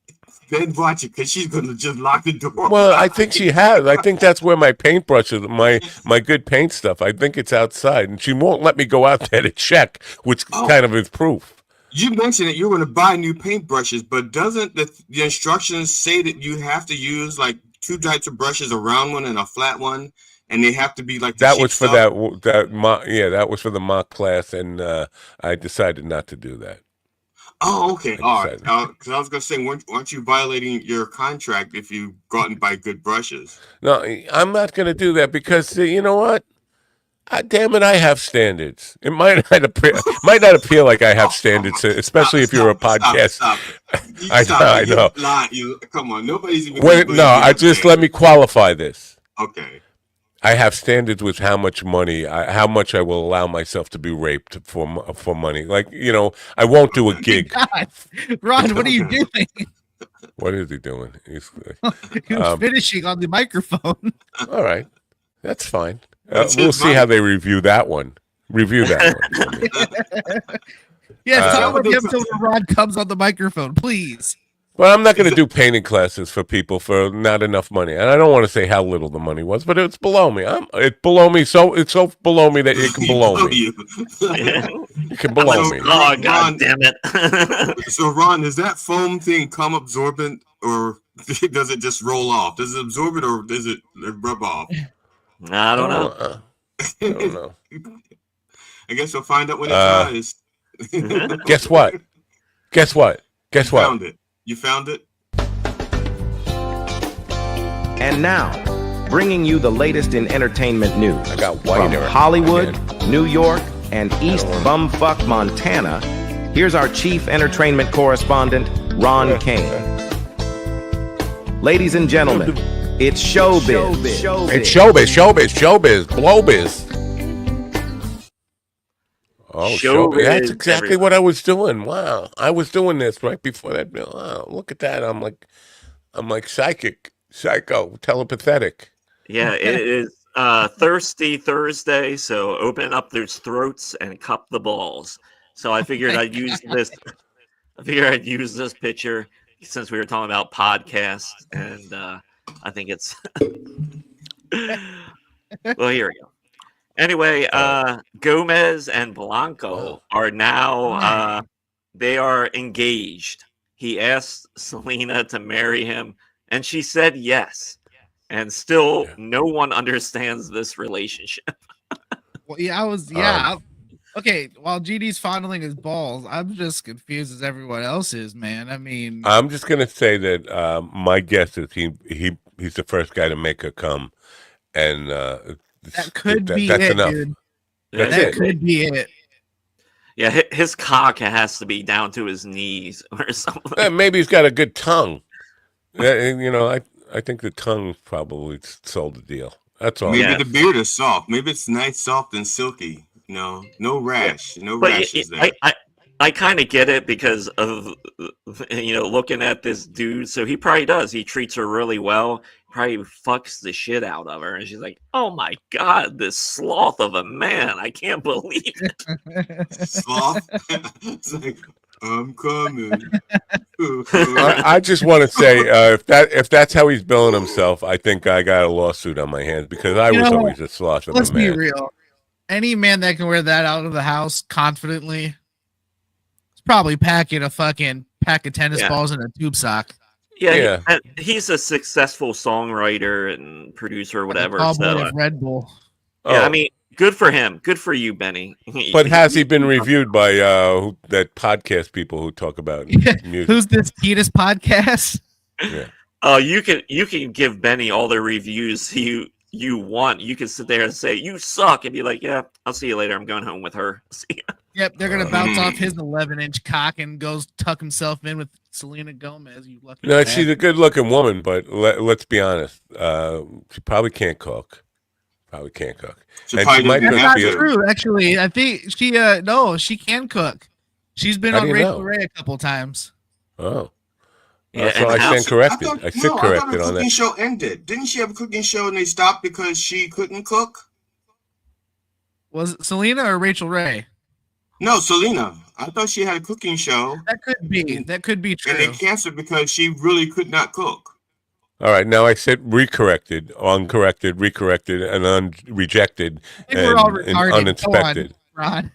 Then watch it, because she's gonna just lock the door. Well, I think she has. I think that's where my paintbrushes, my good paint stuff. I think it's outside, and she won't let me go out there to check, which kind of is proof. You mentioned that you're going to buy new paintbrushes, but doesn't the instructions say that you have to use like 2 types of brushes, a round one and a flat one, and they have to be like that was for that was for the mock class, and I decided not to do that. Oh, okay. All right. Because I was going to say, weren't you violating your contract if you go out and buy good brushes? No, I'm not going to do that because you know what? Damn it, I have standards. It might not appear like I have standards, especially if you're a podcast. Stop. I know. Come on, nobody's even. Let me qualify this. Okay. I have standards with how much money, how much I will allow myself to be raped for money. Like, I won't do a gig. God. Ron, what are you doing? What is he doing? He's finishing on the microphone. All right, that's fine. We'll see how they review that one. Yes, tell them until Ron comes on the microphone, please. Well, I'm not going to do painting classes for people for not enough money, and I don't want to say how little the money was, but it's below me. It's below me, so it's so below me that it can below me. It can below me. Oh, God damn it! So, Ron, does that foam thing come absorbent, or does it just roll off? Does it absorb it, or does it rub off? I don't know. I don't know. I guess we'll find out when it dries. Guess what? Found it. You found it? And now, bringing you the latest in entertainment news. I got white from Hollywood, New York, and East Bumfuck, Montana. Here's our chief entertainment correspondent, Ron Kane. Ladies and gentlemen, it's showbiz. It's showbiz, blowbiz. Oh, showbiz. That's exactly what I was doing. Wow. I was doing this right before that. Wow, look at that. I'm like psycho, telepathic. Yeah, it is Thirsty Thursday, so open up those throats and cup the balls. So I figured I'd use this. I figured I'd use this picture since we were talking about podcasts, and I think it's well, here we go. Anyway, Gomez and Blanco are now they are engaged. He asked Selena to marry him, and she said yes. And still, no one understands this relationship. Well, okay, while GD's fondling his balls, I'm just confused as everyone else is, man. I mean, I'm just gonna say that my guess is he's the first guy to make her come, and that could be it, enough. dude. That could be it. Yeah, his cock has to be down to his knees or something. Maybe he's got a good tongue. I think the tongue probably sold the deal. That's all. Maybe the beard is soft. Maybe it's nice, soft, and silky. No rash. No rashes there. I kind of get it because of looking at this dude. So he probably does. He treats her really well. Probably fucks the shit out of her, and she's like, "Oh my God, this sloth of a man! I can't believe it." Sloth. It's like, I'm coming. I just want to say, if that's how he's billing himself, I think I got a lawsuit on my hands because I was always a sloth of a man. Let's be real. Any man that can wear that out of the house confidently is probably packing a fucking pack of tennis balls in a tube sock. Yeah. He's a successful songwriter and producer or whatever. So, Red Bull. Yeah, I mean, good for him. Good for you, Benny. But has he been reviewed by that podcast people who talk about music? Who's this Penis podcast? Yeah. Oh, you can give Benny all the reviews you want. You can sit there and say you suck and be like, yeah, I'll see you later. I'm going home with her. See ya. Yep, they're gonna bounce off his 11-inch cock and goes tuck himself in with Selena Gomez. You lucky. No, she's a good-looking woman, but let's be honest. She probably can't cook. She might That's not true. Actually, I think she she can cook. She's been on Rachel Ray a couple times. Oh. Yeah, so I stand corrected. I sit corrected on that. Cooking show ended. Didn't she have a cooking show and they stopped because she couldn't cook? Was it Selena or Rachel Ray? No, Selena. I thought she had a cooking show. That could be. That could be true. And they canceled because she really could not cook. All right, now I said recorrected, uncorrected, recorrected, and rejected, and uninspected. Ron.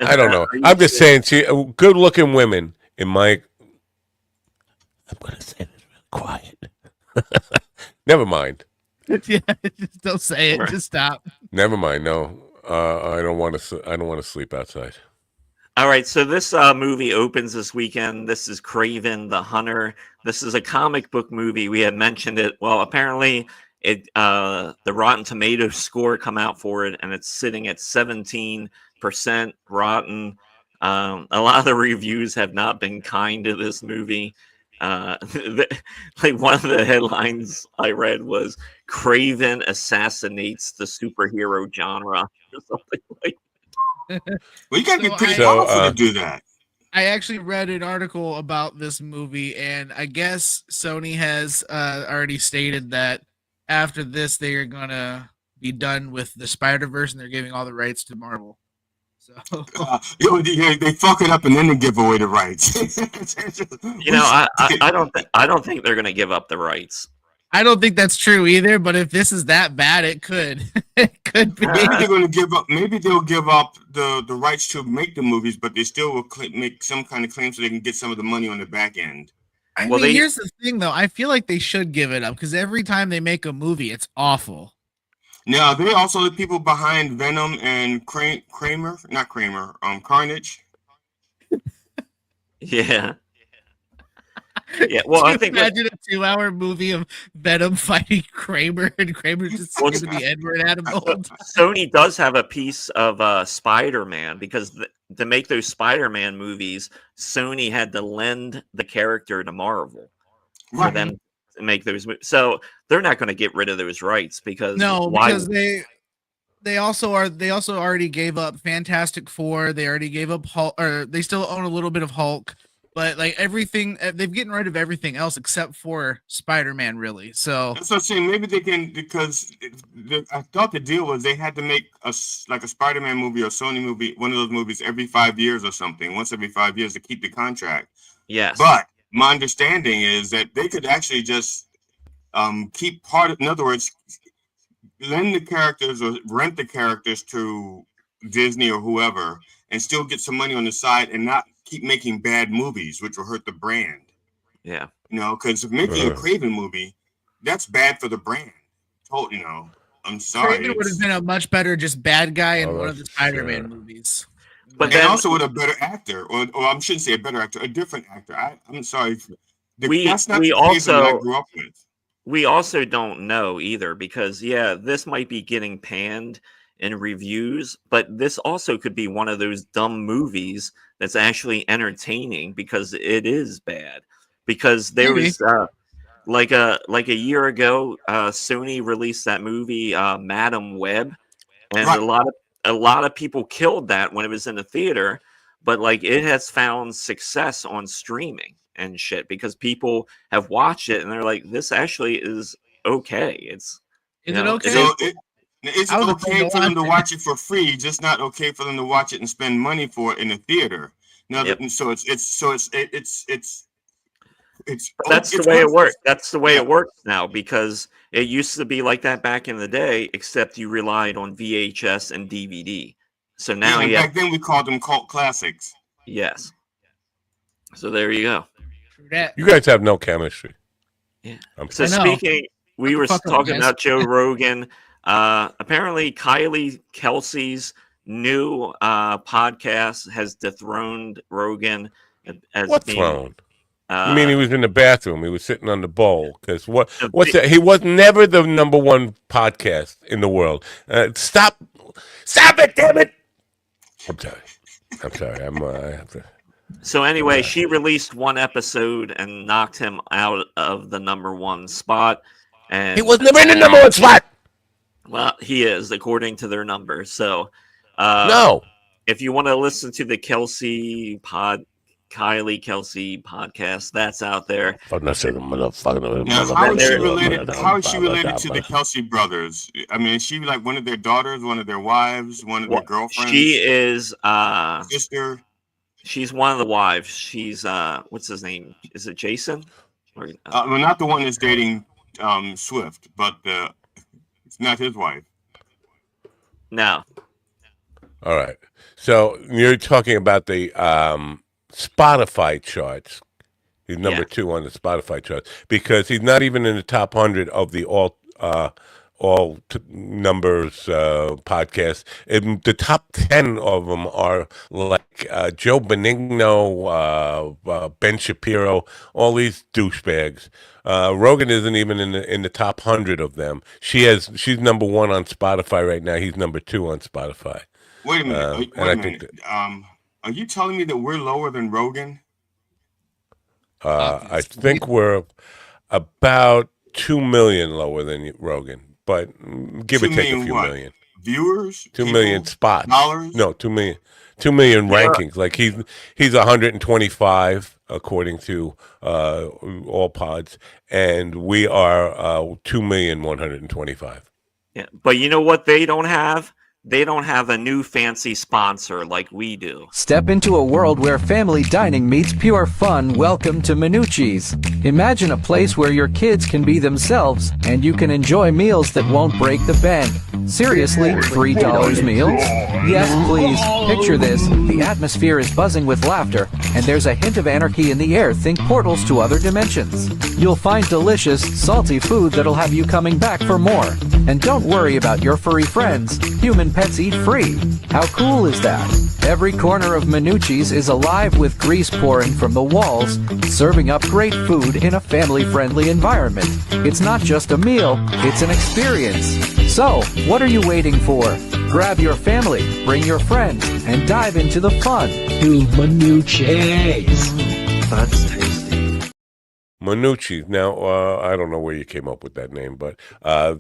I don't know. I'm just saying, good-looking women in my. I'm going to say this real quiet. Never mind. Yeah, just don't say it. Just stop. Never mind. No, I don't want to. I don't want to sleep outside. All right, so this movie opens this weekend. This is Kraven the Hunter. This is a comic book movie. We had mentioned it. Well, apparently, the Rotten Tomatoes score come out for it, and it's sitting at 17% rotten. A lot of the reviews have not been kind to this movie. Like one of the headlines I read was "Kraven assassinates the superhero genre" or something like. Well, you gotta be pretty powerful to do that. I actually read an article about this movie, and I guess Sony has already stated that after this, they are gonna be done with the Spider-Verse, and they're giving all the rights to Marvel. So they fuck it up and then they give away the rights. I don't think they're gonna give up the rights. I don't think that's true either, but if this is that bad, it could. It could be. Maybe they're going to give up. Maybe they'll give up the rights to make the movies, but they still will make some kind of claim so they can get some of the money on the back end. Here's the thing, though. I feel like they should give it up because every time they make a movie, it's awful. Now, they also the people behind Venom and Carnage. Yeah. Yeah, well, I think imagine a 2-hour movie of Venom fighting Kramer, and Kramer just going to be Edward Adam Gold. Sony does have a piece of Spider-Man because to make those Spider-Man movies, Sony had to lend the character to Marvel for them to make those movies. So they're not going to get rid of those rights because they also already gave up Fantastic Four. They already gave up Hulk, or they still own a little bit of Hulk. But like everything, they've gotten rid of everything else except for Spider-Man, really. So that's what I'm saying. Maybe they can because I thought the deal was they had to make a Spider-Man movie or Sony movie, one of those movies every 5 years or something, once every 5 years to keep the contract. Yes. But my understanding is that they could actually just keep part of, in other words, lend the characters or rent the characters to Disney or whoever, and still get some money on the side and not keep making bad movies, which will hurt the brand. Yeah. Because making a Kraven movie, that's bad for the brand. I'm sorry. Kraven would have been a much better just bad guy in one of the Spider-Man movies. But then also with a better actor, or I shouldn't say a better actor, a different actor. I'm sorry. That's not the Kraven I grew up with. We also don't know either because, this might be getting panned in reviews, but this also could be one of those dumb movies that's actually entertaining because it is bad. Because there was like a year ago, Sony released that movie Madam Web, and a lot of people killed that when it was in the theater, but like it has found success on streaming and shit because people have watched it and they're like, this actually is okay. Is it okay? It's okay for them to watch it for free, just not okay for them to watch it and spend money for it in a theater. Now, so it's that's the way it works. That's the way it works now because it used to be like that back in the day, except you relied on VHS and DVD. So now, back then we called them cult classics. Yes. So there you go. You guys have no chemistry. Yeah. So speaking, we were talking about Joe Rogan. Apparently, Kylie Kelsey's new podcast has dethroned Rogan. What's thrown? You mean he was in the bathroom? He was sitting on the bowl? Because what's that? He was never the number one podcast in the world. Stop it, damn it! I'm sorry. I have to. So anyway, she released one episode and knocked him out of the number one spot. And he was never in the number one spot. Well, he is, according to their numbers. So, no. If you want to listen to the Kylie Kelsey podcast, that's out there. How is she related to the Kelsey brothers? I mean, is she like one of their daughters, one of their wives, one of their girlfriends? She is sister. She's one of the wives. She's what's his name? Is it Jason? Or, well, not the one that's dating Swift, but it's not his wife. No. All right. So you're talking about the Spotify charts. He's number 2 on the Spotify charts because he's not even in the top 100 of the numbers podcasts. And the top 10 of them are like Joe Benigno, Ben Shapiro, all these douchebags. Rogan isn't even in the top 100 of them. She's number 1 on Spotify right now. He's number 2 on Spotify. Wait a minute. Are you telling me that we're lower than Rogan? I think we're about 2 million lower than Rogan, but give or take a few million. Viewers? 2 million spots. Dollars? No, 2 million. 2 million rankings. Like he's 125 according to all pods, and we are 2,125,000. Yeah, but you know what they don't have? They don't have a new fancy sponsor like we do. Step into a world where family dining meets pure fun. Welcome to Minucci's. Imagine a place where your kids can be themselves and you can enjoy meals that won't break the bank. Seriously, $3 meals? Yes, please. Picture this. The atmosphere is buzzing with laughter, and there's a hint of anarchy in the air. Think portals to other dimensions. You'll find delicious, salty food that'll have you coming back for more. And don't worry about your furry friends. Human pets eat free. How cool is that? Every corner of Minucci's is alive with grease pouring from the walls, serving up great food in a family-friendly environment. It's not just a meal, it's an experience. So, what are you waiting for? Grab your family, bring your friends, and dive into the fun. To Minucci's. That's tasty. Minucci. Now, I don't know where you came up with that name, but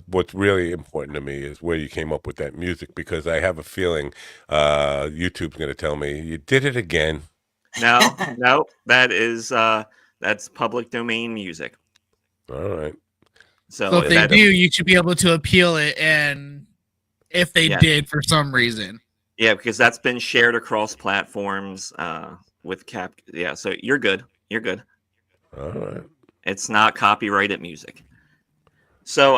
what's really important to me is where you came up with that music, because I have a feeling YouTube's going to tell me you did it again. No, that's public domain music. All right. So if they do, you should be able to appeal it, and if they did for some reason. Yeah, because that's been shared across platforms with Cap. Yeah, so you're good. You're good. All right. It's not copyrighted music. So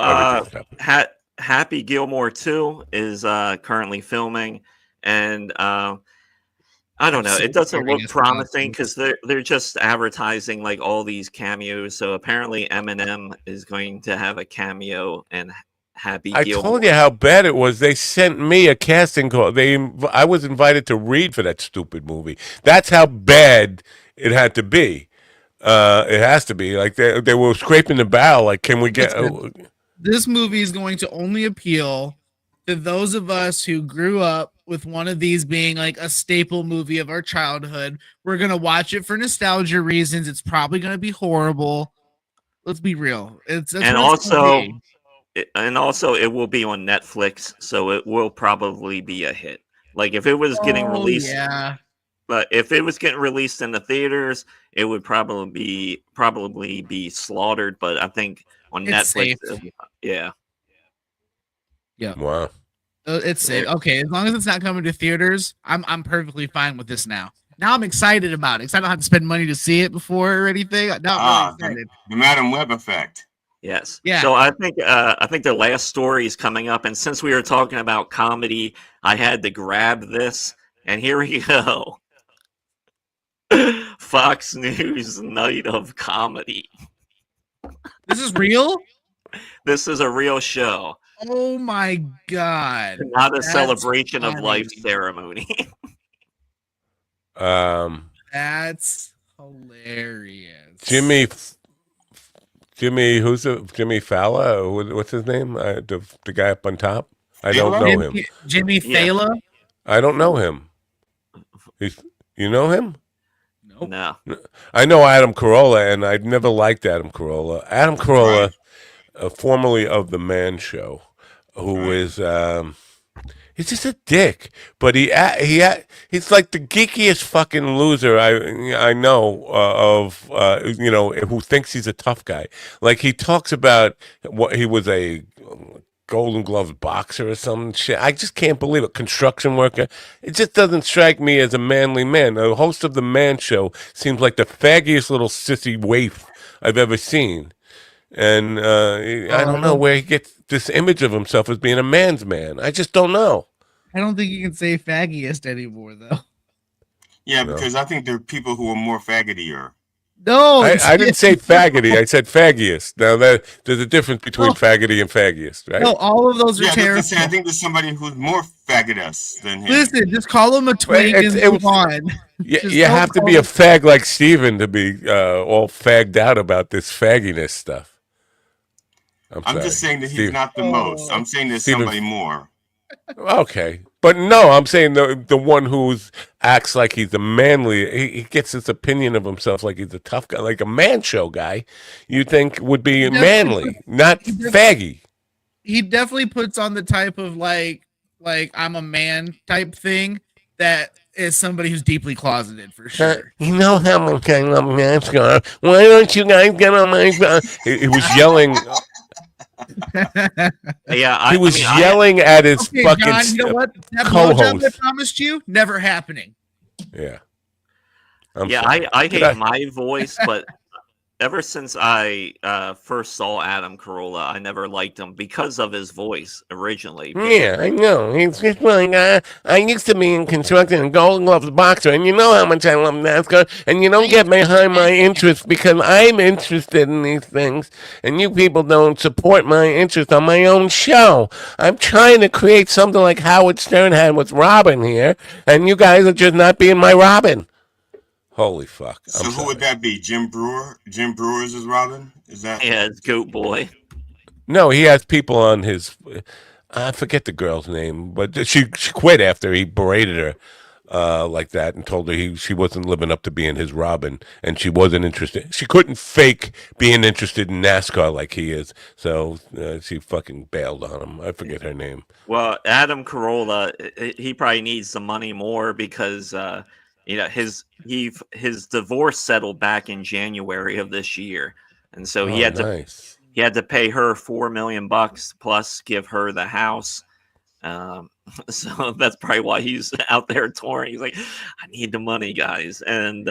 Happy Gilmore 2 is currently filming, and I don't know. It doesn't look promising because they're just advertising like all these cameos. So apparently Eminem is going to have a cameo and Happy Gilmore. I told you how bad it was. They sent me a casting call. I was invited to read for that stupid movie. That's how bad it had to be. It has to be. Like they were scraping the barrel. Like, can we get... This movie is going to only appeal to those of us who grew up with one of these being like a staple movie of our childhood. We're going to watch it for nostalgia reasons. It's probably going to be horrible. Let's be real. And also it will be on Netflix, so it will probably be a hit. Like if it was getting released... Yeah. But if it was getting released in the theaters, it would probably be slaughtered. But I think on Netflix, yeah. Wow. It's safe. Okay, as long as it's not coming to theaters, I'm perfectly fine with this now. Now I'm excited about it because I don't have to spend money to see it before or anything. Now I'm really excited. The Madam Web effect. Yes. Yeah. So I think the last story is coming up, and since we were talking about comedy, I had to grab this, and here we go. Fox News Night of Comedy. This is real? This is a real show. Oh my God. Not a celebration of life ceremony. That's hilarious. Jimmy, who's Jimmy Fallon? What's his name? The guy up on top? I don't know him. Jimmy Fallon? I don't know him. You know him? No. I know Adam Carolla, and I've never liked Adam Carolla. Adam Carolla, formerly of The Man Show, who is he's just a dick. But he's like the geekiest fucking loser I know of. Who thinks he's a tough guy. Like he talks about what he was a Golden Gloves boxer or some shit. I just can't believe it. Construction worker. It just doesn't strike me as a manly man. The host of The Man Show seems like the faggiest little sissy waif I've ever seen. And I don't know where he gets this image of himself as being a man's man. I just don't know. I don't think you can say faggiest anymore, though. Yeah, because I think there are people who are more faggotier. No, I didn't say faggoty. I said faggiest. Now there's a difference between faggoty and faggiest, right? No, all of those are terrible. I think there's somebody who's more faggotous than him. Listen, just call him a twink and move on. You have to be a fag like Steven to be all fagged out about this fagginess stuff. I'm just saying that he's not the most. I'm saying there's somebody more. Okay. But no, I'm saying the one who acts like he's a manly, he gets his opinion of himself like he's a tough guy, like a man show guy, you think would be manly, not faggy. He definitely puts on the type of like I'm a man type thing that is somebody who's deeply closeted for sure. You know how much I love NASCAR. Why don't you guys get on my He was yelling. Yeah, he was yelling at his fucking John, you know what? That blowjob I promised you, never happening. Yeah. I hate my voice, but ever since I first saw Adam Carolla, I never liked him because of his voice originally. Yeah, I know. He's just like, I used to be in construction and Golden Gloves boxer, and you know how much I love NASCAR, and you don't get behind my interest because I'm interested in these things, and you people don't support my interest on my own show. I'm trying to create something like Howard Stern had with Robin here, and you guys are just not being my Robin. Holy fuck. So who would that be? Jim Brewer? Jim Brewer's is Robin? Is that? Yeah, it's Goat Boy. No, he has people on his. I forget the girl's name, but she quit after he berated her like that and told her she wasn't living up to being his Robin, and she wasn't interested. She couldn't fake being interested in NASCAR like he is, so she fucking bailed on him. I forget her name. Well, Adam Carolla, he probably needs some money more because his divorce settled back in January of this year, and so he had to pay her $4 million plus give her the house. So that's probably why he's out there touring. He's like, I need the money, guys. And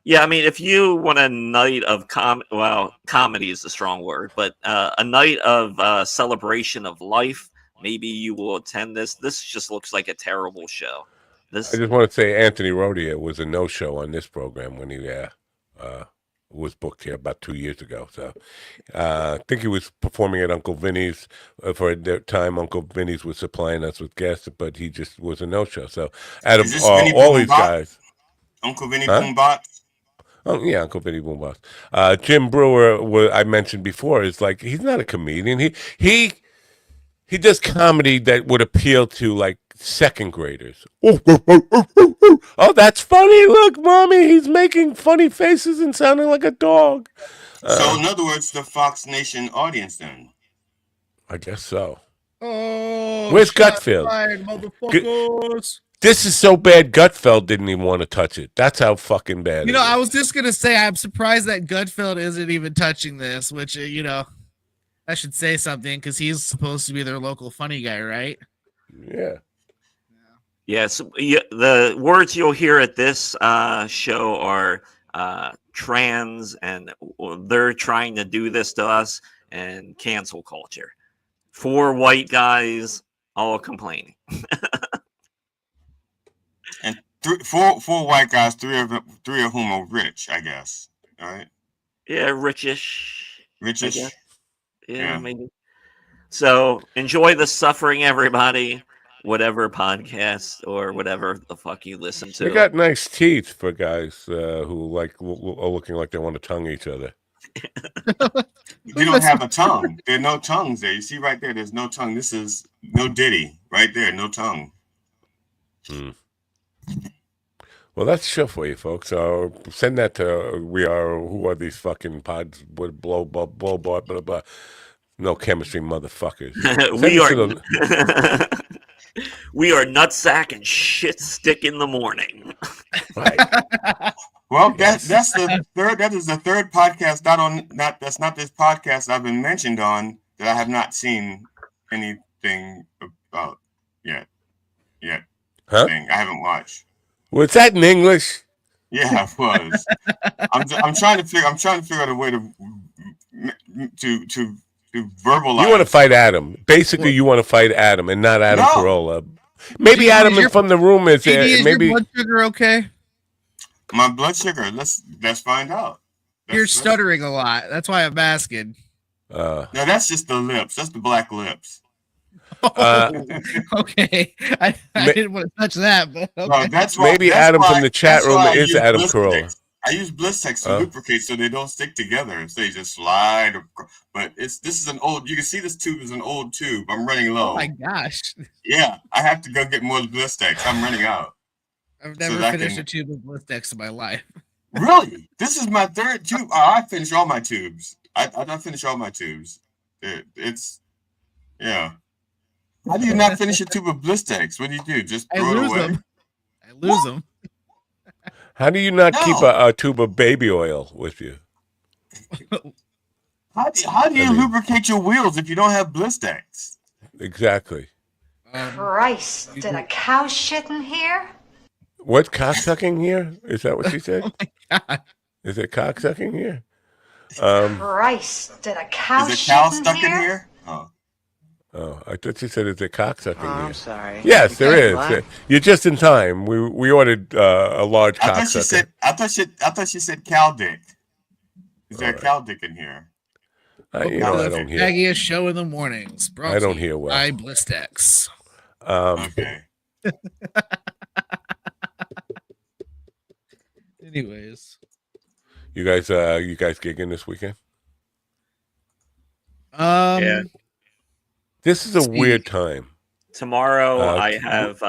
yeah, I mean, if you want a night of comedy is a strong word, but a night of celebration of life, maybe you will attend this. This just looks like a terrible show. I just want to say Anthony Rodia was a no-show on this program when he was booked here about 2 years ago. So I think he was performing at Uncle Vinny's for a time. Uncle Vinny's was supplying us with guests, but he just was a no-show. So out of all these guys, Uncle Vinny Boombot. Oh yeah, Uncle Vinny Boombot. Jim Brewer, I mentioned before, is like he's not a comedian. He does comedy that would appeal to like second graders. Oh, that's funny. Look, mommy, he's making funny faces and sounding like a dog. So, in other words, the Fox Nation audience, then? I guess so. Oh, where's Gutfeld? Motherfuckers. This is so bad, Gutfeld didn't even want to touch it. That's how fucking bad it is. I was just going to say, I'm surprised that Gutfeld isn't even touching this, which, I should say something because he's supposed to be their local funny guy, right? Yeah. Yes, the words you'll hear at this show are trans, and they're trying to do this to us, and cancel culture. 4 white guys all complaining. And four white guys, three of whom are rich, I guess. All right. Yeah, richish. Richish. Yeah, maybe. So enjoy the suffering, everybody. Whatever podcast or whatever the fuck you listen to. They got nice teeth for guys who are looking like they want to tongue each other. They don't have a tongue. There are no tongues there. You see right there, there's no tongue. This is no Diddy. Right there, no tongue. Well, that's the show for you, folks. Send that to who are these fucking pods with blah, blah, blah, blah, blah, blah. No chemistry motherfuckers. We are nutsack and shit stick in the morning. Right. Well, that's the third. That is the third podcast. That's not this podcast I've been mentioned on that I have not seen anything about yet. Huh? I haven't watched. Was that in English? Yeah, it was. I'm trying to figure out a way to verbalize. You want to fight Adam. Basically, you want to fight Adam and not Adam Carolla. Maybe Adam from the room is is your blood sugar okay? My blood sugar. Let's find out. You're stuttering a lot. That's why I'm asking. No, that's just the lips. That's the black lips. Okay. I didn't want to touch that, but okay. No, that's why, maybe that's Adam why, from the chat room is Adam Carolla. I use Blistex to lubricate so they don't stick together. So they just slide. But this is an old. You can see this tube is an old tube. I'm running low. Oh my gosh. Yeah, I have to go get more Blistex. I'm running out. I've never finished a tube of Blistex in my life. Really? This is my third tube. I finished all my tubes. I finished all my tubes. It's yeah. How do you not finish a tube of Blistex? What do? Just throw it away? I lose them. How do you not keep a tube of baby oil with you? How do you lubricate your wheels if you don't have Blistex? Exactly. Christ, did a cow shit in here? What, cocksucking here? Is that what she said? Oh my God. Is it cocksucking here? Christ, did a cow shit in here? Oh, I thought you said it's a cocksucking here. I'm sorry. Yes, there is. You're just in time. We ordered a large cocksucker. I thought she said cow dick. Is there a cow dick in here? I don't hear. Aggiest show in the mornings. I don't hear well. By Blistex. Okay. Anyways, you guys gigging this weekend? Yeah. This is a weird time. Tomorrow I have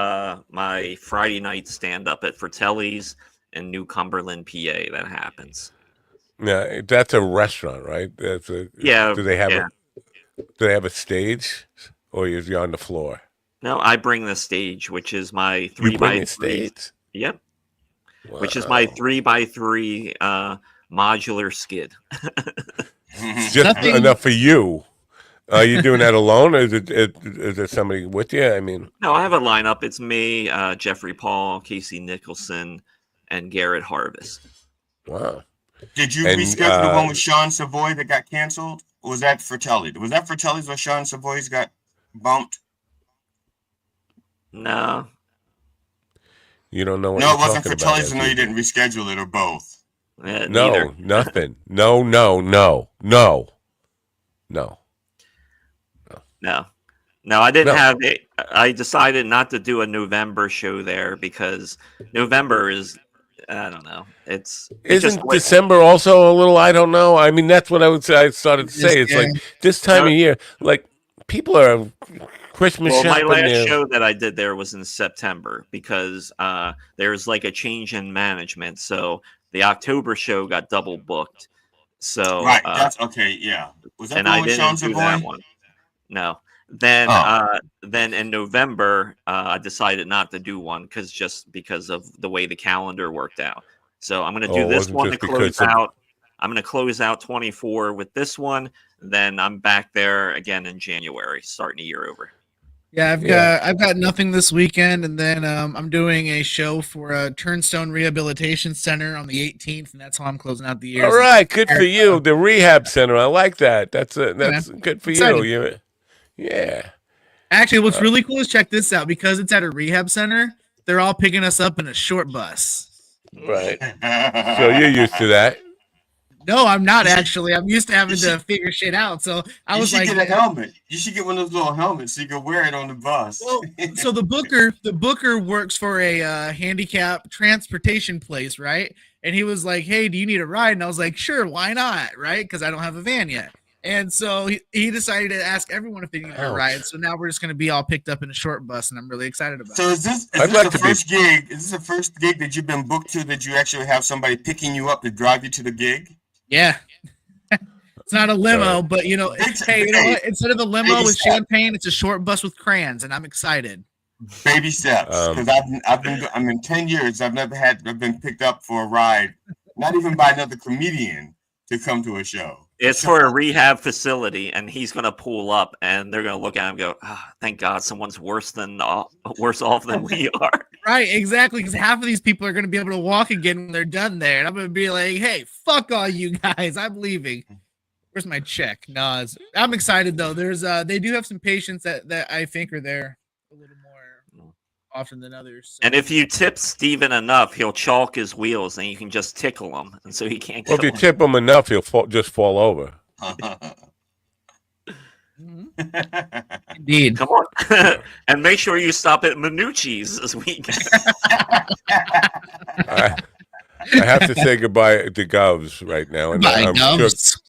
my Friday night stand up at Fratelli's in New Cumberland, PA. That happens. Yeah, that's a restaurant, right? Yeah. Do they have a stage, or is you on the floor? No, I bring the stage, which is my 3x3 stage. Yep. Wow. Which is my 3x3 modular skid. Just enough for you. Are you doing that alone, or is there somebody with you? I mean, no, I have a lineup. It's me, Jeffrey Paul, Casey Nicholson, and Garrett Harvest. Wow. Did you reschedule the one with Sean Savoy that got canceled? Or was that Fratelli? Was that Fratelli's where Sean Savoy's got bumped? No. You don't know what it wasn't Fratelli's, so no, you didn't reschedule it, or both. Neither. No, nothing. No. No, I didn't have it. I decided not to do a November show there because November is, I don't know. Isn't December also a little, I don't know. I mean, that's what I started to say. It's like this time of year, like people are Christmas shopping. My last show that I did there was in September because there's like a change in management. So the October show got double booked. So right, that's okay. Yeah, was that and I didn't do that one. No. Then in November, I decided not to do one because of the way the calendar worked out. So I'm going to do this one to close out. I'm going to close out 24 with this one. Then I'm back there again in January, starting a year over. Yeah, I've got nothing this weekend, and then I'm doing a show for a Turnstone Rehabilitation Center on the 18th, and that's how I'm closing out the year. All right, good for you. The rehab center, I like that. That's good for you. Yeah. Actually, what's really cool is check this out. Because it's at a rehab center, they're all picking us up in a short bus. Right. So you're used to that. No, I'm not actually. I'm used to having to figure shit out. So I was like, get a helmet. You should get one of those little helmets so you can wear it on the bus. Well, so the booker works for a handicap transportation place, right? And he was like, "Hey, do you need a ride?" And I was like, "Sure, why not?" Right? Because I don't have a van yet. And so he decided to ask everyone if they needed a ride. So now we're just going to be all picked up in a short bus, and I'm really excited about it. So is this the first gig? Is this the first gig that you've been booked to that you actually have somebody picking you up to drive you to the gig? Yeah. It's not a limo, but you know, hey, you know what? Instead of the limo with champagne, it's a short bus with crayons, and I'm excited. Baby steps, because I'm in 10 years. I've been picked up for a ride, not even by another comedian to come to a show. It's for a rehab facility, and he's going to pull up, and they're going to look at him and go, thank God someone's worse off than we are. Right, exactly, because half of these people are going to be able to walk again when they're done there, and I'm going to be like, hey, fuck all you guys, I'm leaving. Where's my check? No, I'm excited, though. There's they do have some patients that I think are there a little more often than others. So. And if you tip Steven enough, he'll chalk his wheels, and you can just tickle him, and so he can't. Well, if you tip him enough, he'll just fall over. Indeed. Come on. And make sure you stop at Minucci's this weekend. I have to say goodbye to Govs right now. And Goodbye, I'm Govs. sure